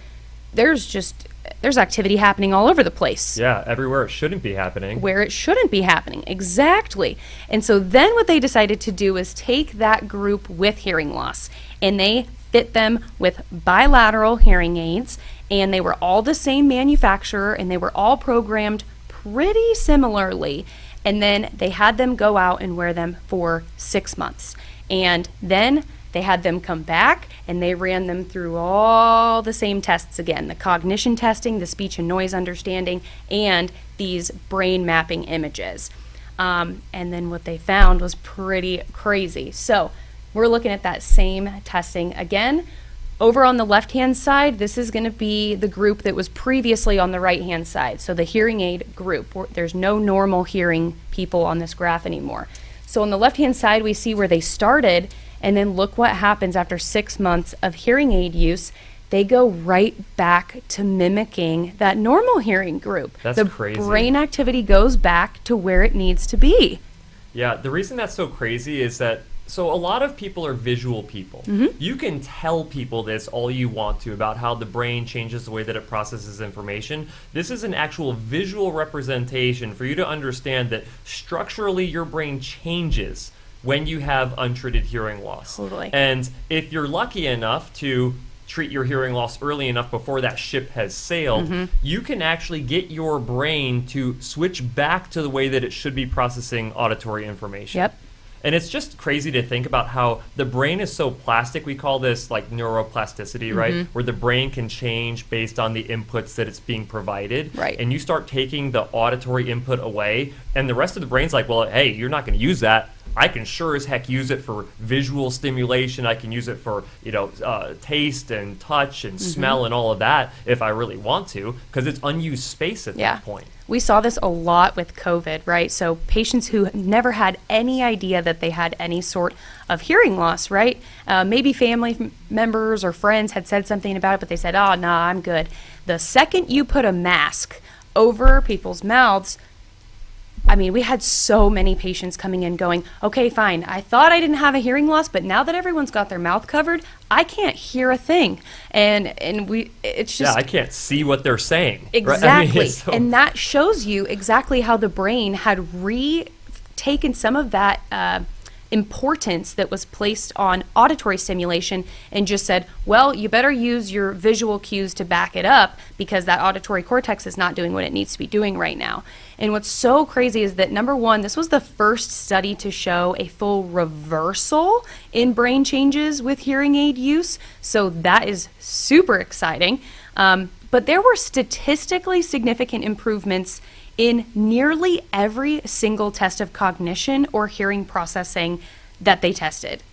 there's activity happening all over the place. Yeah, everywhere it shouldn't be happening. Where it shouldn't be happening, exactly. And so then what they decided to do is take that group with hearing loss, and they fit them with bilateral hearing aids, and they were all the same manufacturer, and they were all programmed pretty similarly. And then they had them go out and wear them for 6 months. And then they had them come back and they ran them through all the same tests again, the cognition testing, the speech and noise understanding, and these brain mapping images. And then what they found was pretty crazy. So we're looking at that same testing again. Over on the left-hand side, this is going to be the group that was previously on the right-hand side. So the hearing aid group. There's no normal hearing people on this graph anymore. So on the left-hand side, we see where they started, and then look what happens after 6 months of hearing aid use. They go right back to mimicking that normal hearing group. That's the crazy. Brain activity goes back to where it needs to be. Yeah, the reason that's so crazy is that so a lot of people are visual people. You can tell people this all you want to about how the brain changes the way that it processes information. This is an actual visual representation for you to understand that structurally your brain changes when you have untreated hearing loss. Totally. And if you're lucky enough to treat your hearing loss early enough before that ship has sailed, you can actually get your brain to switch back to the way that it should be processing auditory information. Yep. And it's just crazy to think about how the brain is so plastic. We call this like neuroplasticity, right? Where the brain can change based on the inputs that it's being provided. Right. And you start taking the auditory input away, and the rest of the brain's like, well, hey, you're not going to use that. I can sure as heck use it for visual stimulation. I can use it for, taste and touch and smell and all of that if I really want to, because it's unused space at that point. We saw this a lot with COVID, right? So patients who never had any idea that they had any sort of hearing loss, right? Maybe family members or friends had said something about it, but they said, oh, no, I'm good. The second you put a mask over people's mouths, I mean, we had so many patients coming in going, okay, fine, I thought I didn't have a hearing loss, but now that everyone's got their mouth covered, I can't hear a thing. It's just... Yeah, I can't see what they're saying. Exactly. Right? And that shows you exactly how the brain had retaken some of that importance that was placed on auditory stimulation and just said, well, you better use your visual cues to back it up because that auditory cortex is not doing what it needs to be doing right now. And what's so crazy is that, number one, this was the first study to show a full reversal in brain changes with hearing aid use. So that is super exciting. But there were statistically significant improvements in nearly every single test of cognition or hearing processing that they tested.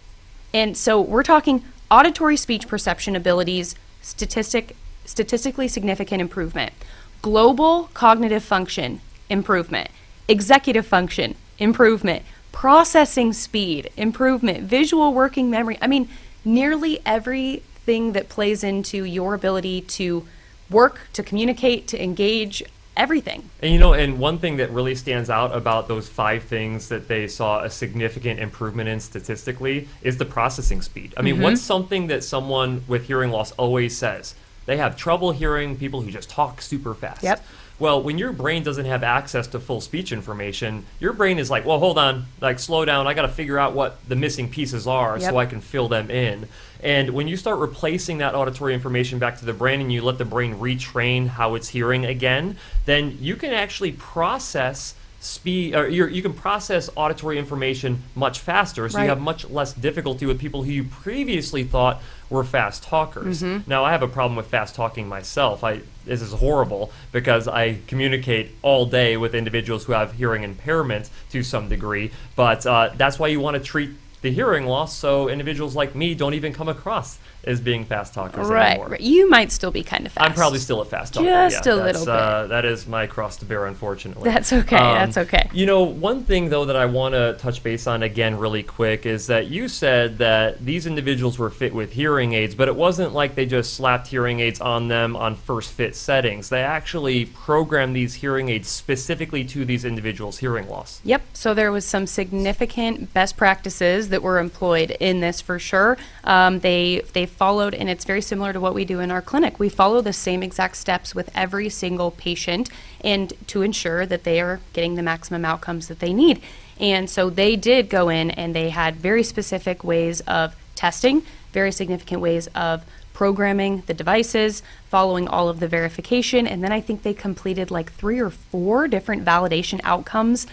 And so we're talking auditory speech perception abilities, statistically significant improvement, global cognitive function, improvement, executive function, improvement, processing speed, improvement, visual working memory. I mean, nearly everything that plays into your ability to work, to communicate, to engage, everything. And one thing that really stands out about those 5 things that they saw a significant improvement in statistically is the processing speed. I mean, what's something that someone with hearing loss always says? They have trouble hearing people who just talk super fast. Yep. Well, when your brain doesn't have access to full speech information, your brain is like, well, hold on, like slow down. I got to figure out what the missing pieces are so I can fill them in. And when you start replacing that auditory information back to the brain and you let the brain retrain how it's hearing again, then you can actually process speed, or you can process auditory information much faster, so you have much less difficulty with people who you previously thought were fast talkers. Now, I have a problem with fast talking myself. This is horrible because I communicate all day with individuals who have hearing impairment to some degree, but that's why you want to treat the hearing loss, so individuals like me don't even come across as being fast talkers anymore. Right. You might still be kind of fast. I'm probably still a fast talker. Just a little bit. That is my cross to bear, unfortunately. That's okay. That's okay. You know, one thing, though, that I want to touch base on again really quick is that you said that these individuals were fit with hearing aids, but it wasn't like they just slapped hearing aids on them on first fit settings. They actually programmed these hearing aids specifically to these individuals' hearing loss. Yep. So there was some significant best practices that were employed in this for sure. They followed, and it's very similar to what we do in our clinic. We follow the same exact steps with every single patient, and to ensure that they are getting the maximum outcomes that they need. And so they did go in and they had very specific ways of testing, very significant ways of programming the devices, following all of the verification, and then I think they completed like 3 or 4 different validation outcomes,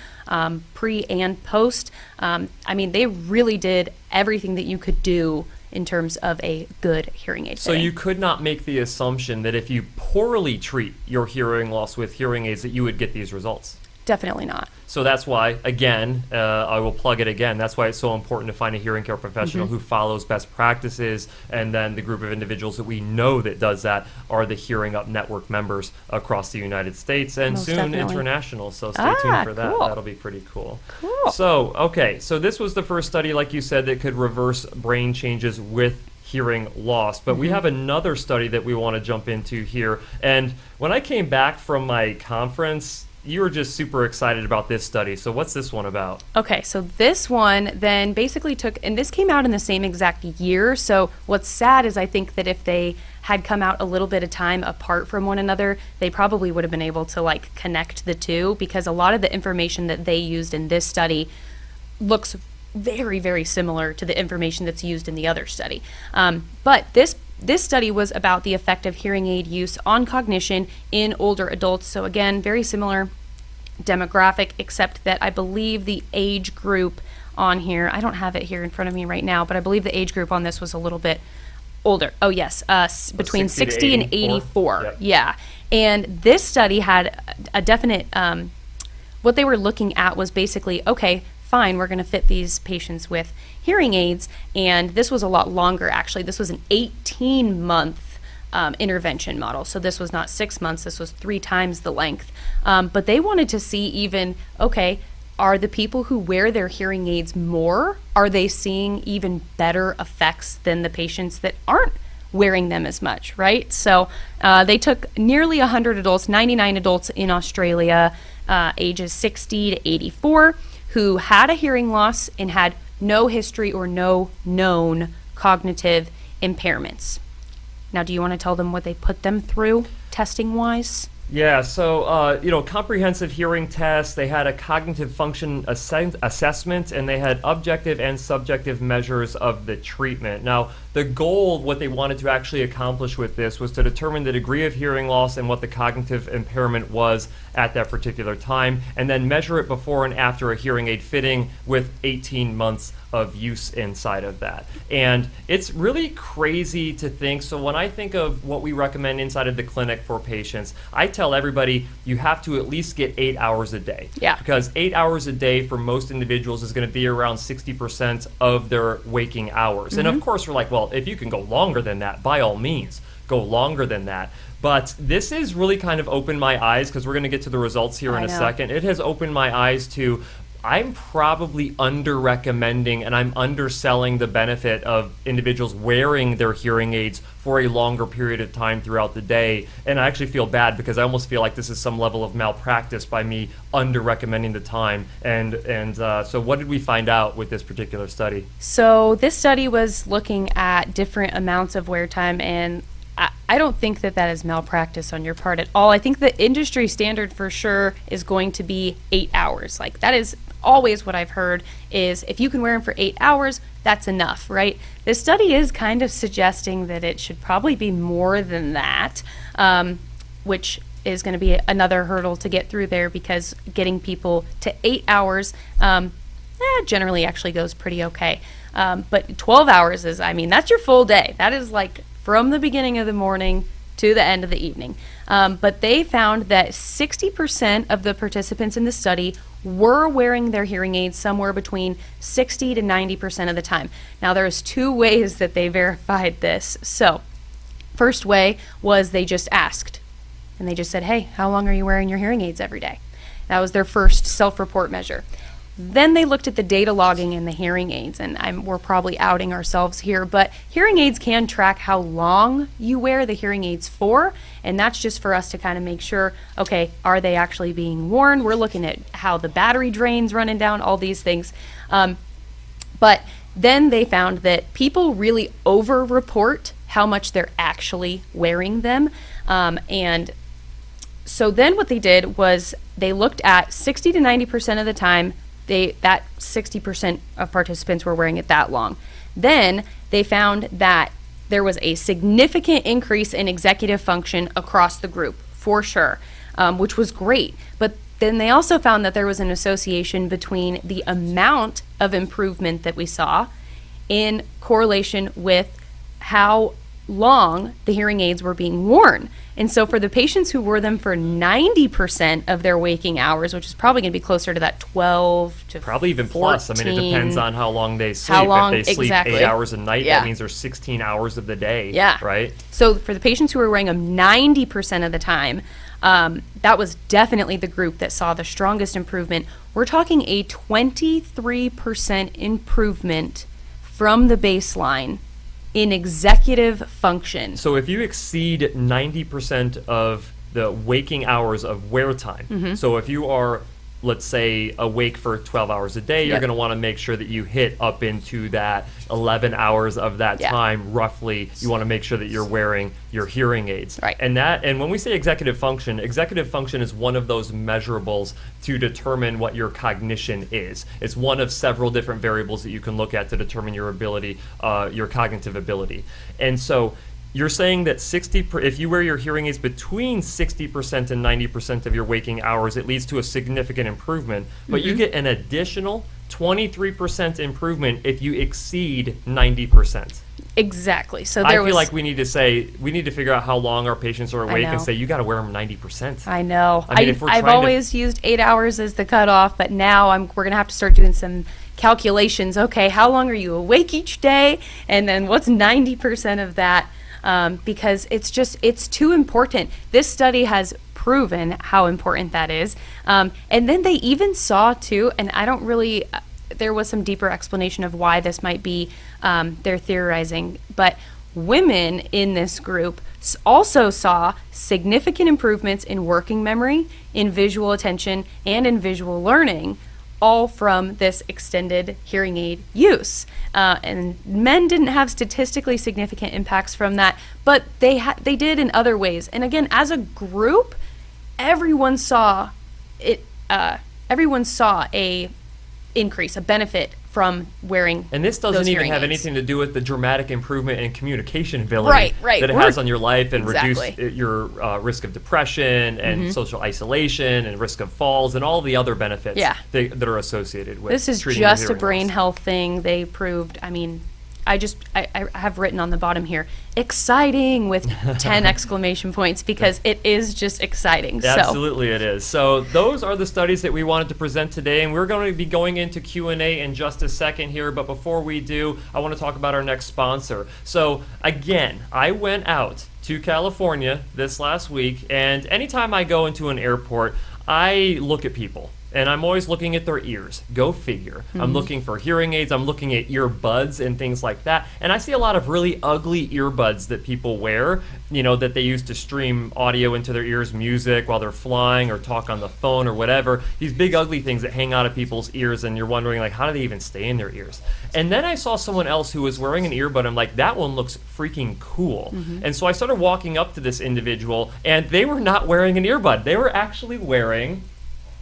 pre and post. I mean, they really did everything that you could do in terms of a good hearing aid So fitting. you could not make the assumption that if you poorly treat your hearing loss with hearing aids that you would get these results. Definitely not. So that's why, again, I will plug it again, that's why it's so important to find a hearing care professional who follows best practices, and then the group of individuals that we know that does that are the Hearing Up Network members across the United States and Most soon definitely. international, so stay tuned for that. Cool. That'll be pretty cool. Cool. So, okay, so this was the first study, like you said, that could reverse brain changes with hearing loss. But we have another study that we want to jump into here. And when I came back from my conference, you were just super excited about this study. So what's this one about? Okay, so this one then basically took, and this came out in the same exact year. So what's sad is I think that if they had come out a little bit of time apart from one another, they probably would have been able to like connect the two, because a lot of the information that they used in this study looks very, very similar to the information that's used in the other study. But this study was about the effect of hearing aid use on cognition in older adults. So again, very similar demographic, except that I believe the age group on here, I don't have it here in front of me right now, but I believe the age group on this was a little bit older. Oh yes, between 60 and 84. Yep. Yeah. And this study had a definite, what they were looking at was basically, okay, fine, we're going to fit these patients with hearing aids. And this was a lot longer, actually. This was an 18-month intervention model. So this was not 6 months, this was 3 times the length. But they wanted to see even, okay, are the people who wear their hearing aids more, are they seeing even better effects than the patients that aren't wearing them as much, right? So they took nearly 100 adults, 99 adults in Australia, ages 60 to 84, who had a hearing loss and had no history or no known cognitive impairments. Now, do you want to tell them what they put them through testing-wise? Yeah, so, comprehensive hearing tests, they had a cognitive function assessment, and they had objective and subjective measures of the treatment. Now, the goal, what they wanted to actually accomplish with this, was to determine the degree of hearing loss and what the cognitive impairment was at that particular time, and then measure it before and after a hearing aid fitting with 18 months of use inside of that. And it's really crazy to think. So when I think of what we recommend inside of the clinic for patients, I tell everybody you have to at least get 8 hours a day. Yeah. Because 8 hours a day for most individuals is going to be around 60% of their waking hours. And of course we're like, well, if you can go longer than that, by all means, go longer than that. But this has really kind of opened my eyes, because we're going to get to the results here in a second. It has opened my eyes to, I'm probably under-recommending and I'm underselling the benefit of individuals wearing their hearing aids for a longer period of time throughout the day. And I actually feel bad, because I almost feel like this is some level of malpractice by me under-recommending the time. And so what did we find out with this particular study? So this study was looking at different amounts of wear time, and I don't think that that is malpractice on your part at all. I think the industry standard for sure is going to be 8 hours. Like, that is always what I've heard, is if you can wear them for 8 hours, that's enough, right? This study is kind of suggesting that it should probably be more than that, which is going to be another hurdle to get through there, because getting people to 8 hours generally actually goes pretty okay. But 12 hours is, I mean, that's your full day. That is like from the beginning of the morning to the end of the evening. But they found that 60% of the participants in the study were wearing their hearing aids somewhere between 60 to 90% of the time. Now, there's two ways that they verified this. So, first way was they just asked. And they just said, hey, how long are you wearing your hearing aids every day? That was their first self-report measure. Then they looked at the data logging in the hearing aids, and we're probably outing ourselves here, but hearing aids can track how long you wear the hearing aids for, and that's just for us to kind of make sure, okay, are they actually being worn? We're looking at how the battery drain's running down, all these things. But then they found that people really over-report how much they're actually wearing them, and so then what they did was they looked at 60 to 90% of the time, that 60% of participants were wearing it that long. Then they found that there was a significant increase in executive function across the group, for sure, which was great. But then they also found that there was an association between the amount of improvement that we saw in correlation with how long the hearing aids were being worn. And so for the patients who wore them for 90% of their waking hours, which is probably going to be closer to that 12 to probably even 14, plus. I mean, it depends on how long they sleep. If they sleep 8 hours a night, that means there's 16 hours of the day, right? So for the patients who were wearing them 90% of the time, that was definitely the group that saw the strongest improvement. We're talking a 23% improvement from the baseline in executive function. So if you exceed 90% of the waking hours of wear time, so if you are, let's say, awake for 12 hours a day, you're going to want to make sure that you hit up into that 11 hours of that time, roughly. You want to make sure that you're wearing your hearing aids. Right. And when we say executive function is one of those measurables to determine what your cognition is. It's one of several different variables that you can look at to determine your ability, your cognitive ability. And so you're saying that if you wear your hearing aids between 60% and 90% of your waking hours, it leads to a significant improvement, but you get an additional 23% improvement if you exceed 90%. Exactly. So I feel like we need to figure out how long our patients are awake and say, you got to wear them 90%. I know. I mean, I've always used 8 hours as the cutoff, but now we're going to have to start doing some calculations. Okay, how long are you awake each day? And then what's 90% of that? Because it's too important. This study has proven how important that is. And then they even saw too, and I don't really, there was some deeper explanation of why this might be, they're theorizing, but women in this group also saw significant improvements in working memory, in visual attention, and in visual learning, all from this extended hearing aid use. And men didn't have statistically significant impacts from that, but they did in other ways. And again, as a group, everyone saw it. Everyone saw a benefit from wearing. And this doesn't even have anything to do with the dramatic improvement in communication ability that it has on your life and reduce your risk of depression and social isolation and risk of falls and all the other benefits that are associated with this is just a brain health thing. They proved, I mean, I have written on the bottom here, exciting with 10 exclamation points, because it is just exciting. Absolutely it is. So those are the studies that we wanted to present today, and we're going to be going into Q&A in just a second here, but before we do, I want to talk about our next sponsor. So again, I went out to California this last week, and anytime I go into an airport, I look at people. And I'm always looking at their ears. Go figure. I'm looking for hearing aids. I'm looking at earbuds and things like that. And I see a lot of really ugly earbuds that people wear, that they use to stream audio into their ears, music while they're flying or talk on the phone or whatever. These big ugly things that hang out of people's ears, and you're wondering, like, how do they even stay in their ears? And then I saw someone else who was wearing an earbud. I'm like, that one looks freaking cool. And so I started walking up to this individual, and they were not wearing an earbud. They were actually wearing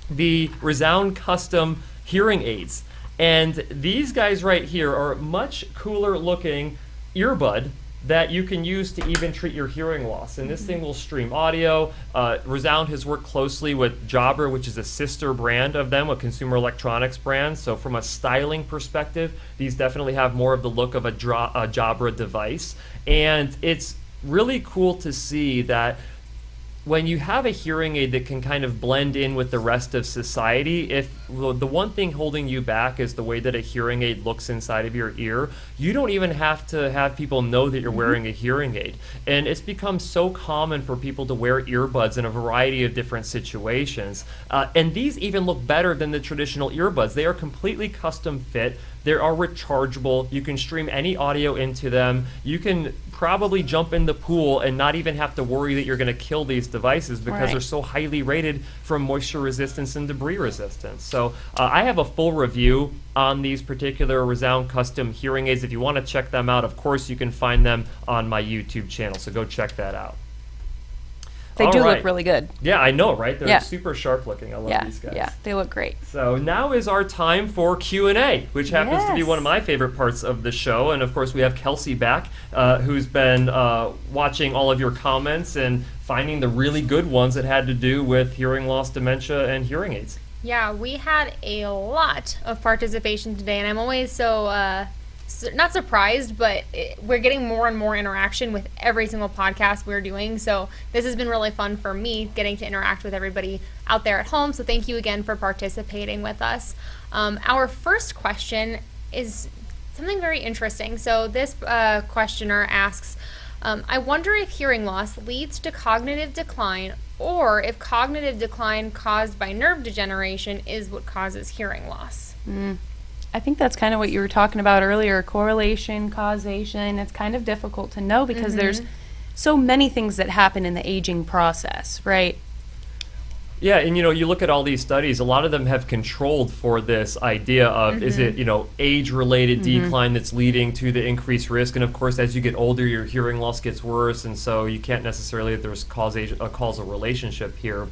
the Resound custom hearing aids. And these guys right here are a much cooler looking earbud that you can use to even treat your hearing loss. And this thing will stream audio. Resound has worked closely with Jabra, which is a sister brand of them, a consumer electronics brand. So from a styling perspective, these definitely have more of the look of a Jabra device. And it's really cool to see that when you have a hearing aid that can kind of blend in with the rest of society, if the one thing holding you back is the way that a hearing aid looks inside of your ear, you don't even have to have people know that you're wearing a hearing aid. And it's become so common for people to wear earbuds in a variety of different situations. And these even look better than the traditional earbuds. They are completely custom fit. They are rechargeable. You can stream any audio into them. You can probably jump in the pool and not even have to worry that you're going to kill these devices because they're so highly rated for moisture resistance and debris resistance. So I have a full review on these particular Resound custom hearing aids. If you want to check them out, of course, you can find them on my YouTube channel. So go check that out. They do look really good. Yeah, I know, right? They're super sharp looking. I love these guys. Yeah, they look great. So now is our time for Q&A, which happens to be one of my favorite parts of the show. And of course, we have Kelsey back, who's been watching all of your comments and finding the really good ones that had to do with hearing loss, dementia, and hearing aids. Yeah, we had a lot of participation today, and I'm always so not surprised, but we're getting more and more interaction with every single podcast we're doing. So this has been really fun for me, getting to interact with everybody out there at home. So thank you again for participating with us. Our first question is something very interesting. So this questioner asks, I wonder if hearing loss leads to cognitive decline, or if cognitive decline caused by nerve degeneration is what causes hearing loss. I think that's kind of what you were talking about earlier, correlation, causation. It's kind of difficult to know because there's so many things that happen in the aging process, right? Yeah, and you look at all these studies, a lot of them have controlled for this idea of is it, age-related decline that's leading to the increased risk. And of course, as you get older, your hearing loss gets worse, and so you can't necessarily, there's a causal relationship here.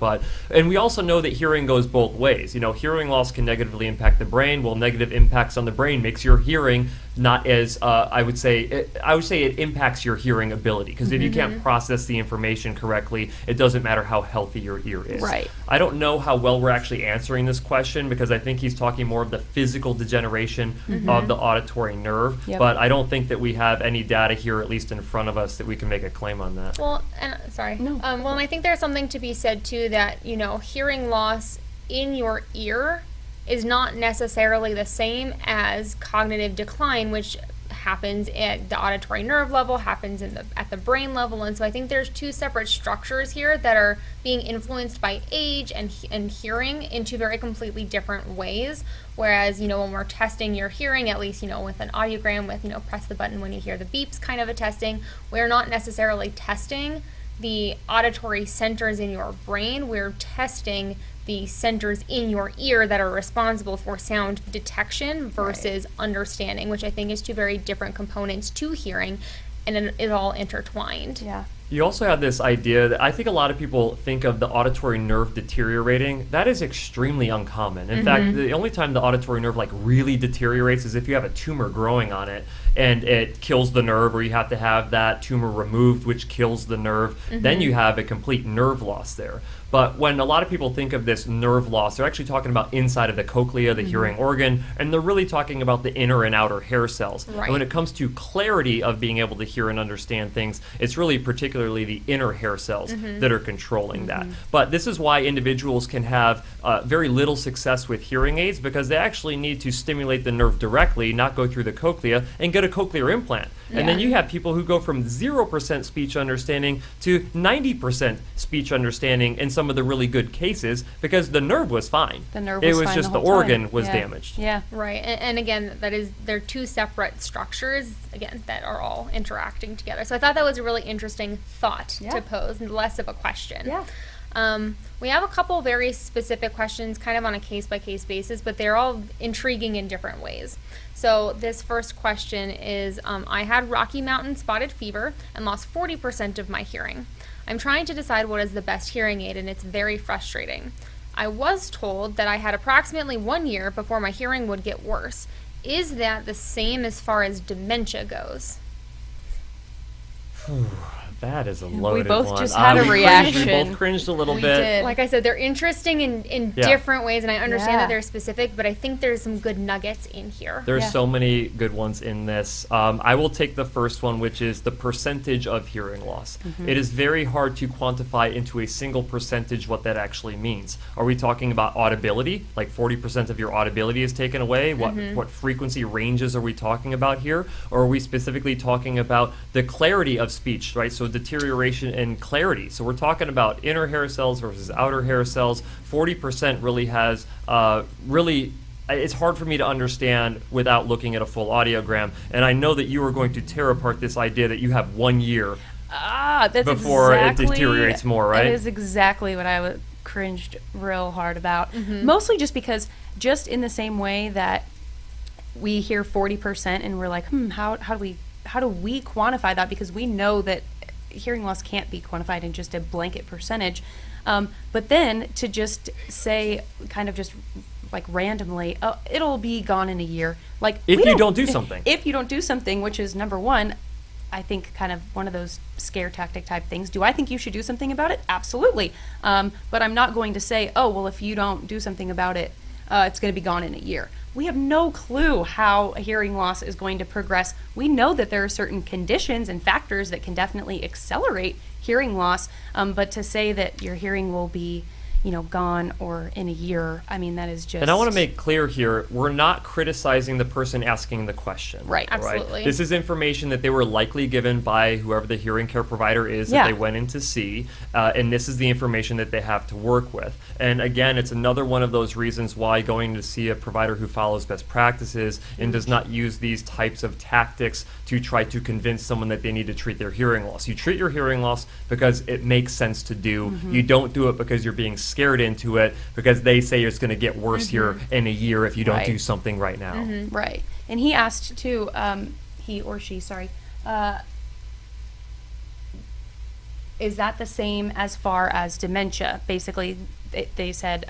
And we also know that hearing goes both ways. Hearing loss can negatively impact the brain. Well, negative impacts on the brain makes your hearing not as, I would say it impacts your hearing ability, because if you can't process the information correctly, it doesn't matter how healthy your ear is. Right. I don't know how well we're actually answering this question, because I think he's talking more of the physical degeneration of the auditory nerve, but I don't think that we have any data here, at least in front of us, that we can make a claim on that. Well, and sorry. No. And I think there's something to be said too that, hearing loss in your ear is not necessarily the same as cognitive decline, which happens at the auditory nerve level, happens at the brain level. And so I think there's two separate structures here that are being influenced by age and hearing in two very completely different ways. Whereas, when we're testing your hearing, at least, with an audiogram with, press the button when you hear the beeps kind of a testing, we're not necessarily testing the auditory centers in your brain. We're testing the centers in your ear that are responsible for sound detection versus understanding, which I think is two very different components to hearing, and it's all intertwined. Yeah. You also have this idea that I think a lot of people think of the auditory nerve deteriorating. That is extremely uncommon. In fact, the only time the auditory nerve really deteriorates is if you have a tumor growing on it and it kills the nerve, or you have to have that tumor removed, which kills the nerve. Then you have a complete nerve loss there. But when a lot of people think of this nerve loss, they're actually talking about inside of the cochlea, the hearing organ, and they're really talking about the inner and outer hair cells. Right. And when it comes to clarity of being able to hear and understand things, it's really particularly the inner hair cells that are controlling that. But this is why individuals can have very little success with hearing aids, because they actually need to stimulate the nerve directly, not go through the cochlea, and get a cochlear implant. And then you have people who go from 0% speech understanding to 90% speech understanding in some of the really good cases, because the nerve was fine. The nerve was fine. It was just the organ was damaged. Yeah. Right. And again, they're two separate structures, again, that are all interacting together. So I thought that was a really interesting thought to pose, and less of a question. Yeah. We have a couple very specific questions, kind of on a case-by-case basis, but they're all intriguing in different ways. So this first question is, I had Rocky Mountain spotted fever and lost 40% of my hearing. I'm trying to decide what is the best hearing aid, and it's very frustrating. I was told that I had approximately 1 year before my hearing would get worse. Is that the same as far as dementia goes? That is a loaded both one. just had a we reaction. We both cringed a little We bit. did. Like I said, they're interesting in Yeah. different ways, and I understand Yeah. that they're specific, but I think there's some good nuggets in here. There's Yeah. so many good ones in this. I will take the first one, which is the percentage of hearing loss. It is very hard to quantify into a single percentage what that actually means. Are we talking about audibility? Like 40% of your audibility is taken away? What frequency ranges are we talking about here? Or are we specifically talking about the clarity of speech, right? So deterioration in clarity. So we're talking about inner hair cells versus outer hair cells. 40% really has it's hard for me to understand without looking at a full audiogram. And I know that you are going to tear apart this idea that you have 1 year. That's Before it deteriorates more, right? That is exactly what I cringed real hard about. Mostly just because, just in the same way that we hear 40% and we're like, how do we quantify that? Because we know that hearing loss can't be quantified in just a blanket percentage. But then to just say, kind of just like randomly, oh, it'll be gone in a year. Like If you don't do something. If you don't do something, which is number one, I think kind of one of those scare tactic type things. Do I think you should do something about it? Absolutely. But I'm not going to say, oh, well, if you don't do something about it, it's going to be gone in a year. We have no clue how hearing loss is going to progress. We know that there are certain conditions and factors that can definitely accelerate hearing loss, but to say that your hearing will be, gone or in a year, I mean, that is just... And I want to make clear here, we're not criticizing the person asking the question. Right. Absolutely. This is information that they were likely given by whoever the hearing care provider is that they went in to see, and this is the information that they have to work with. And again, it's another one of those reasons why going to see a provider who follows best practices and does not use these types of tactics to try to convince someone that they need to treat their hearing loss. You treat your hearing loss because it makes sense to do. You don't do it because you're being scared into it because they say it's going to get worse here in a year if you don't do something right now. Right. And he asked too, he or she, sorry, is that the same as far as dementia? Basically, they said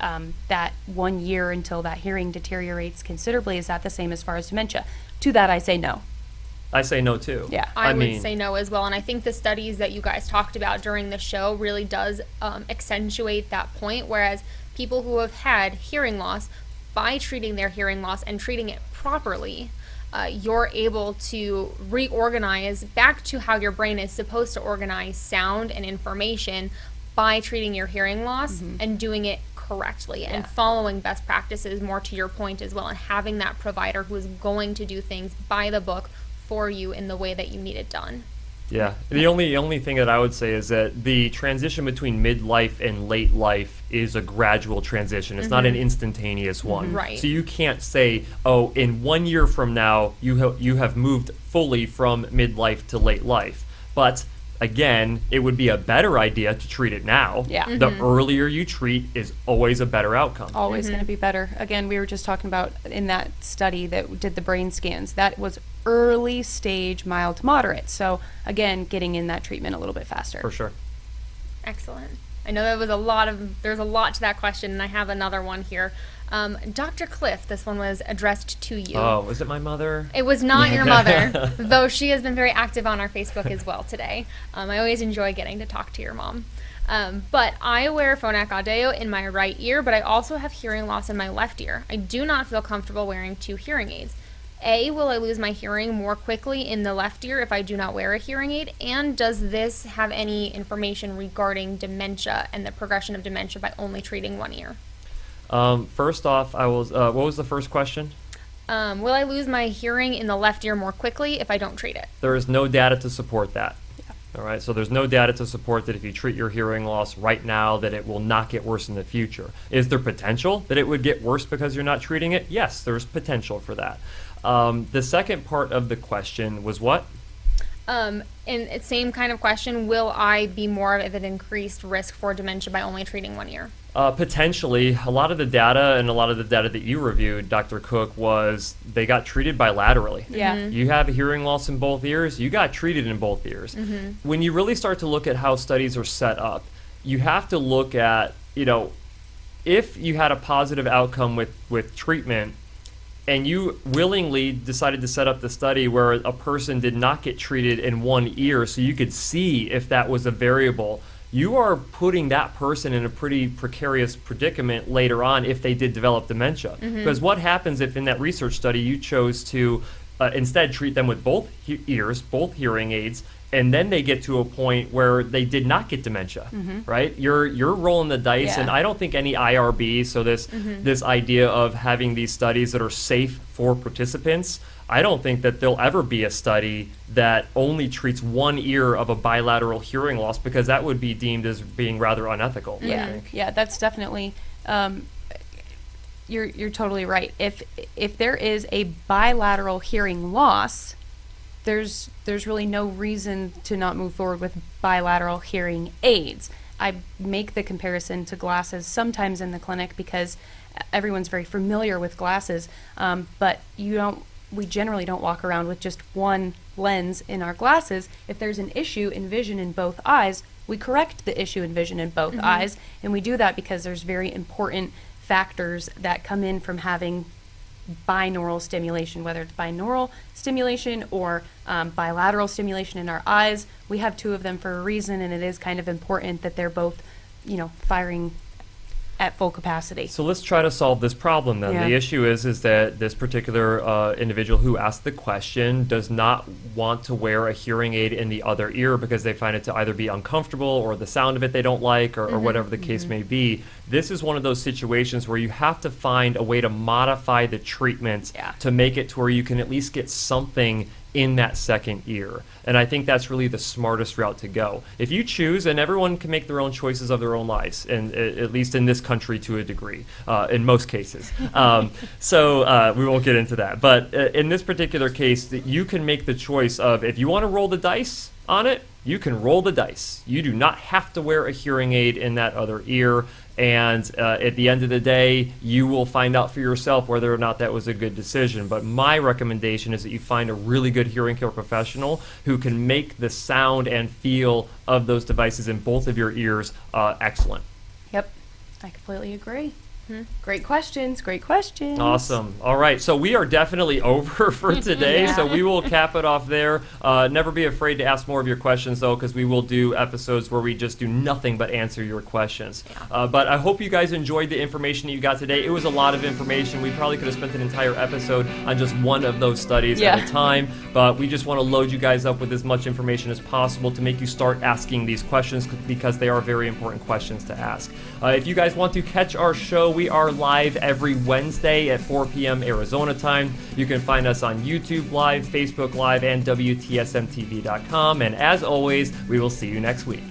that 1 year until that hearing deteriorates considerably. Is that the same as far as dementia? To that, I say no. I say no too. Yeah. I would say no as well, and I think the studies that you guys talked about during the show really does accentuate that point, whereas people who have had hearing loss, by treating their hearing loss and treating it properly, you're able to reorganize back to how your brain is supposed to organize sound and information by treating your hearing loss and doing it correctly and following best practices, more to your point as well, and having that provider who is going to do things by the book for you in the way that you need it done. Yeah. The only thing that I would say is that the transition between midlife and late life is a gradual transition. It's not an instantaneous one. Right. So you can't say, oh, in 1 year from now, you have moved fully from midlife to late life. But again, it would be a better idea to treat it now. Yeah. The earlier you treat is always a better outcome. Always going to be better. Again, we were just talking about in that study that did the brain scans, that was early stage mild to moderate. So again, getting in that treatment a little bit faster. For sure. Excellent. I know there's a lot to that question, and I have another one here. Dr. Cliff, this one was addressed to you. Oh, was it my mother? It was not your mother, though she has been very active on our Facebook as well today. I always enjoy getting to talk to your mom. But I wear Phonak Audio in my right ear, but I also have hearing loss in my left ear. I do not feel comfortable wearing two hearing aids. A, will I lose my hearing more quickly in the left ear if I do not wear a hearing aid? And does this have any information regarding dementia and the progression of dementia by only treating one ear? First off, what was the first question? Will I lose my hearing in the left ear more quickly if I don't treat it? There is no data to support that. All right, so there's no data to support that if you treat your hearing loss right now that it will not get worse in the future. Is there potential that it would get worse because you're not treating it? Yes, there's potential for that. The second part of the question was what? And it's same kind of question, will I be more of an increased risk for dementia by only treating one ear? Potentially. A lot of the data that you reviewed, Dr. Cook, was they got treated bilaterally. Yeah. You have a hearing loss in both ears, you got treated in both ears. When you really start to look at how studies are set up, you have to look at, if you had a positive outcome with treatment, and you willingly decided to set up the study where a person did not get treated in one ear so you could see if that was a variable, you are putting that person in a pretty precarious predicament later on if they did develop dementia. Because what happens if in that research study you chose to instead treat them with both ears, both hearing aids, and then they get to a point where they did not get dementia, right? You're rolling the dice, and I don't think any IRB, so this idea of having these studies that are safe for participants, I don't think that there'll ever be a study that only treats one ear of a bilateral hearing loss, because that would be deemed as being rather unethical. I think. Yeah, that's definitely. You're totally right. If there is a bilateral hearing loss, there's really no reason to not move forward with bilateral hearing aids. I make the comparison to glasses sometimes in the clinic because everyone's very familiar with glasses, but we generally don't walk around with just one lens in our glasses. If there's an issue in vision in both eyes, we correct the issue in vision in both eyes, and we do that because there's very important factors that come in from having binaural stimulation, whether it's binaural stimulation or bilateral stimulation in our eyes. We have two of them for a reason, and it is kind of important that they're both, firing at full capacity. So let's try to solve this problem then. The issue is that this particular individual who asked the question does not want to wear a hearing aid in the other ear because they find it to either be uncomfortable or the sound of it they don't like, or whatever the case may be. This is one of those situations where you have to find a way to modify the treatment to make it to where you can at least get something in that second ear. And I think that's really the smartest route to go. If you choose, and everyone can make their own choices of their own lives, and at least in this country to a degree, in most cases. So we won't get into that. But in this particular case, you can make the choice of, if you want to roll the dice on it, you can roll the dice. You do not have to wear a hearing aid in that other ear. And at the end of the day, you will find out for yourself whether or not that was a good decision. But my recommendation is that you find a really good hearing care professional who can make the sound and feel of those devices in both of your ears excellent. Yep, I completely agree. Great questions. Awesome. All right, so we are definitely over for today, so we will cap it off there. Never be afraid to ask more of your questions, though, because we will do episodes where we just do nothing but answer your questions. But I hope you guys enjoyed the information that you got today. It was a lot of information. We probably could have spent an entire episode on just one of those studies at a time, but we just want to load you guys up with as much information as possible to make you start asking these questions, because they are very important questions to ask. If you guys want to catch our show, we are live every Wednesday at 4 p.m. Arizona time. You can find us on YouTube Live, Facebook Live, and WTSMTV.com. And as always, we will see you next week.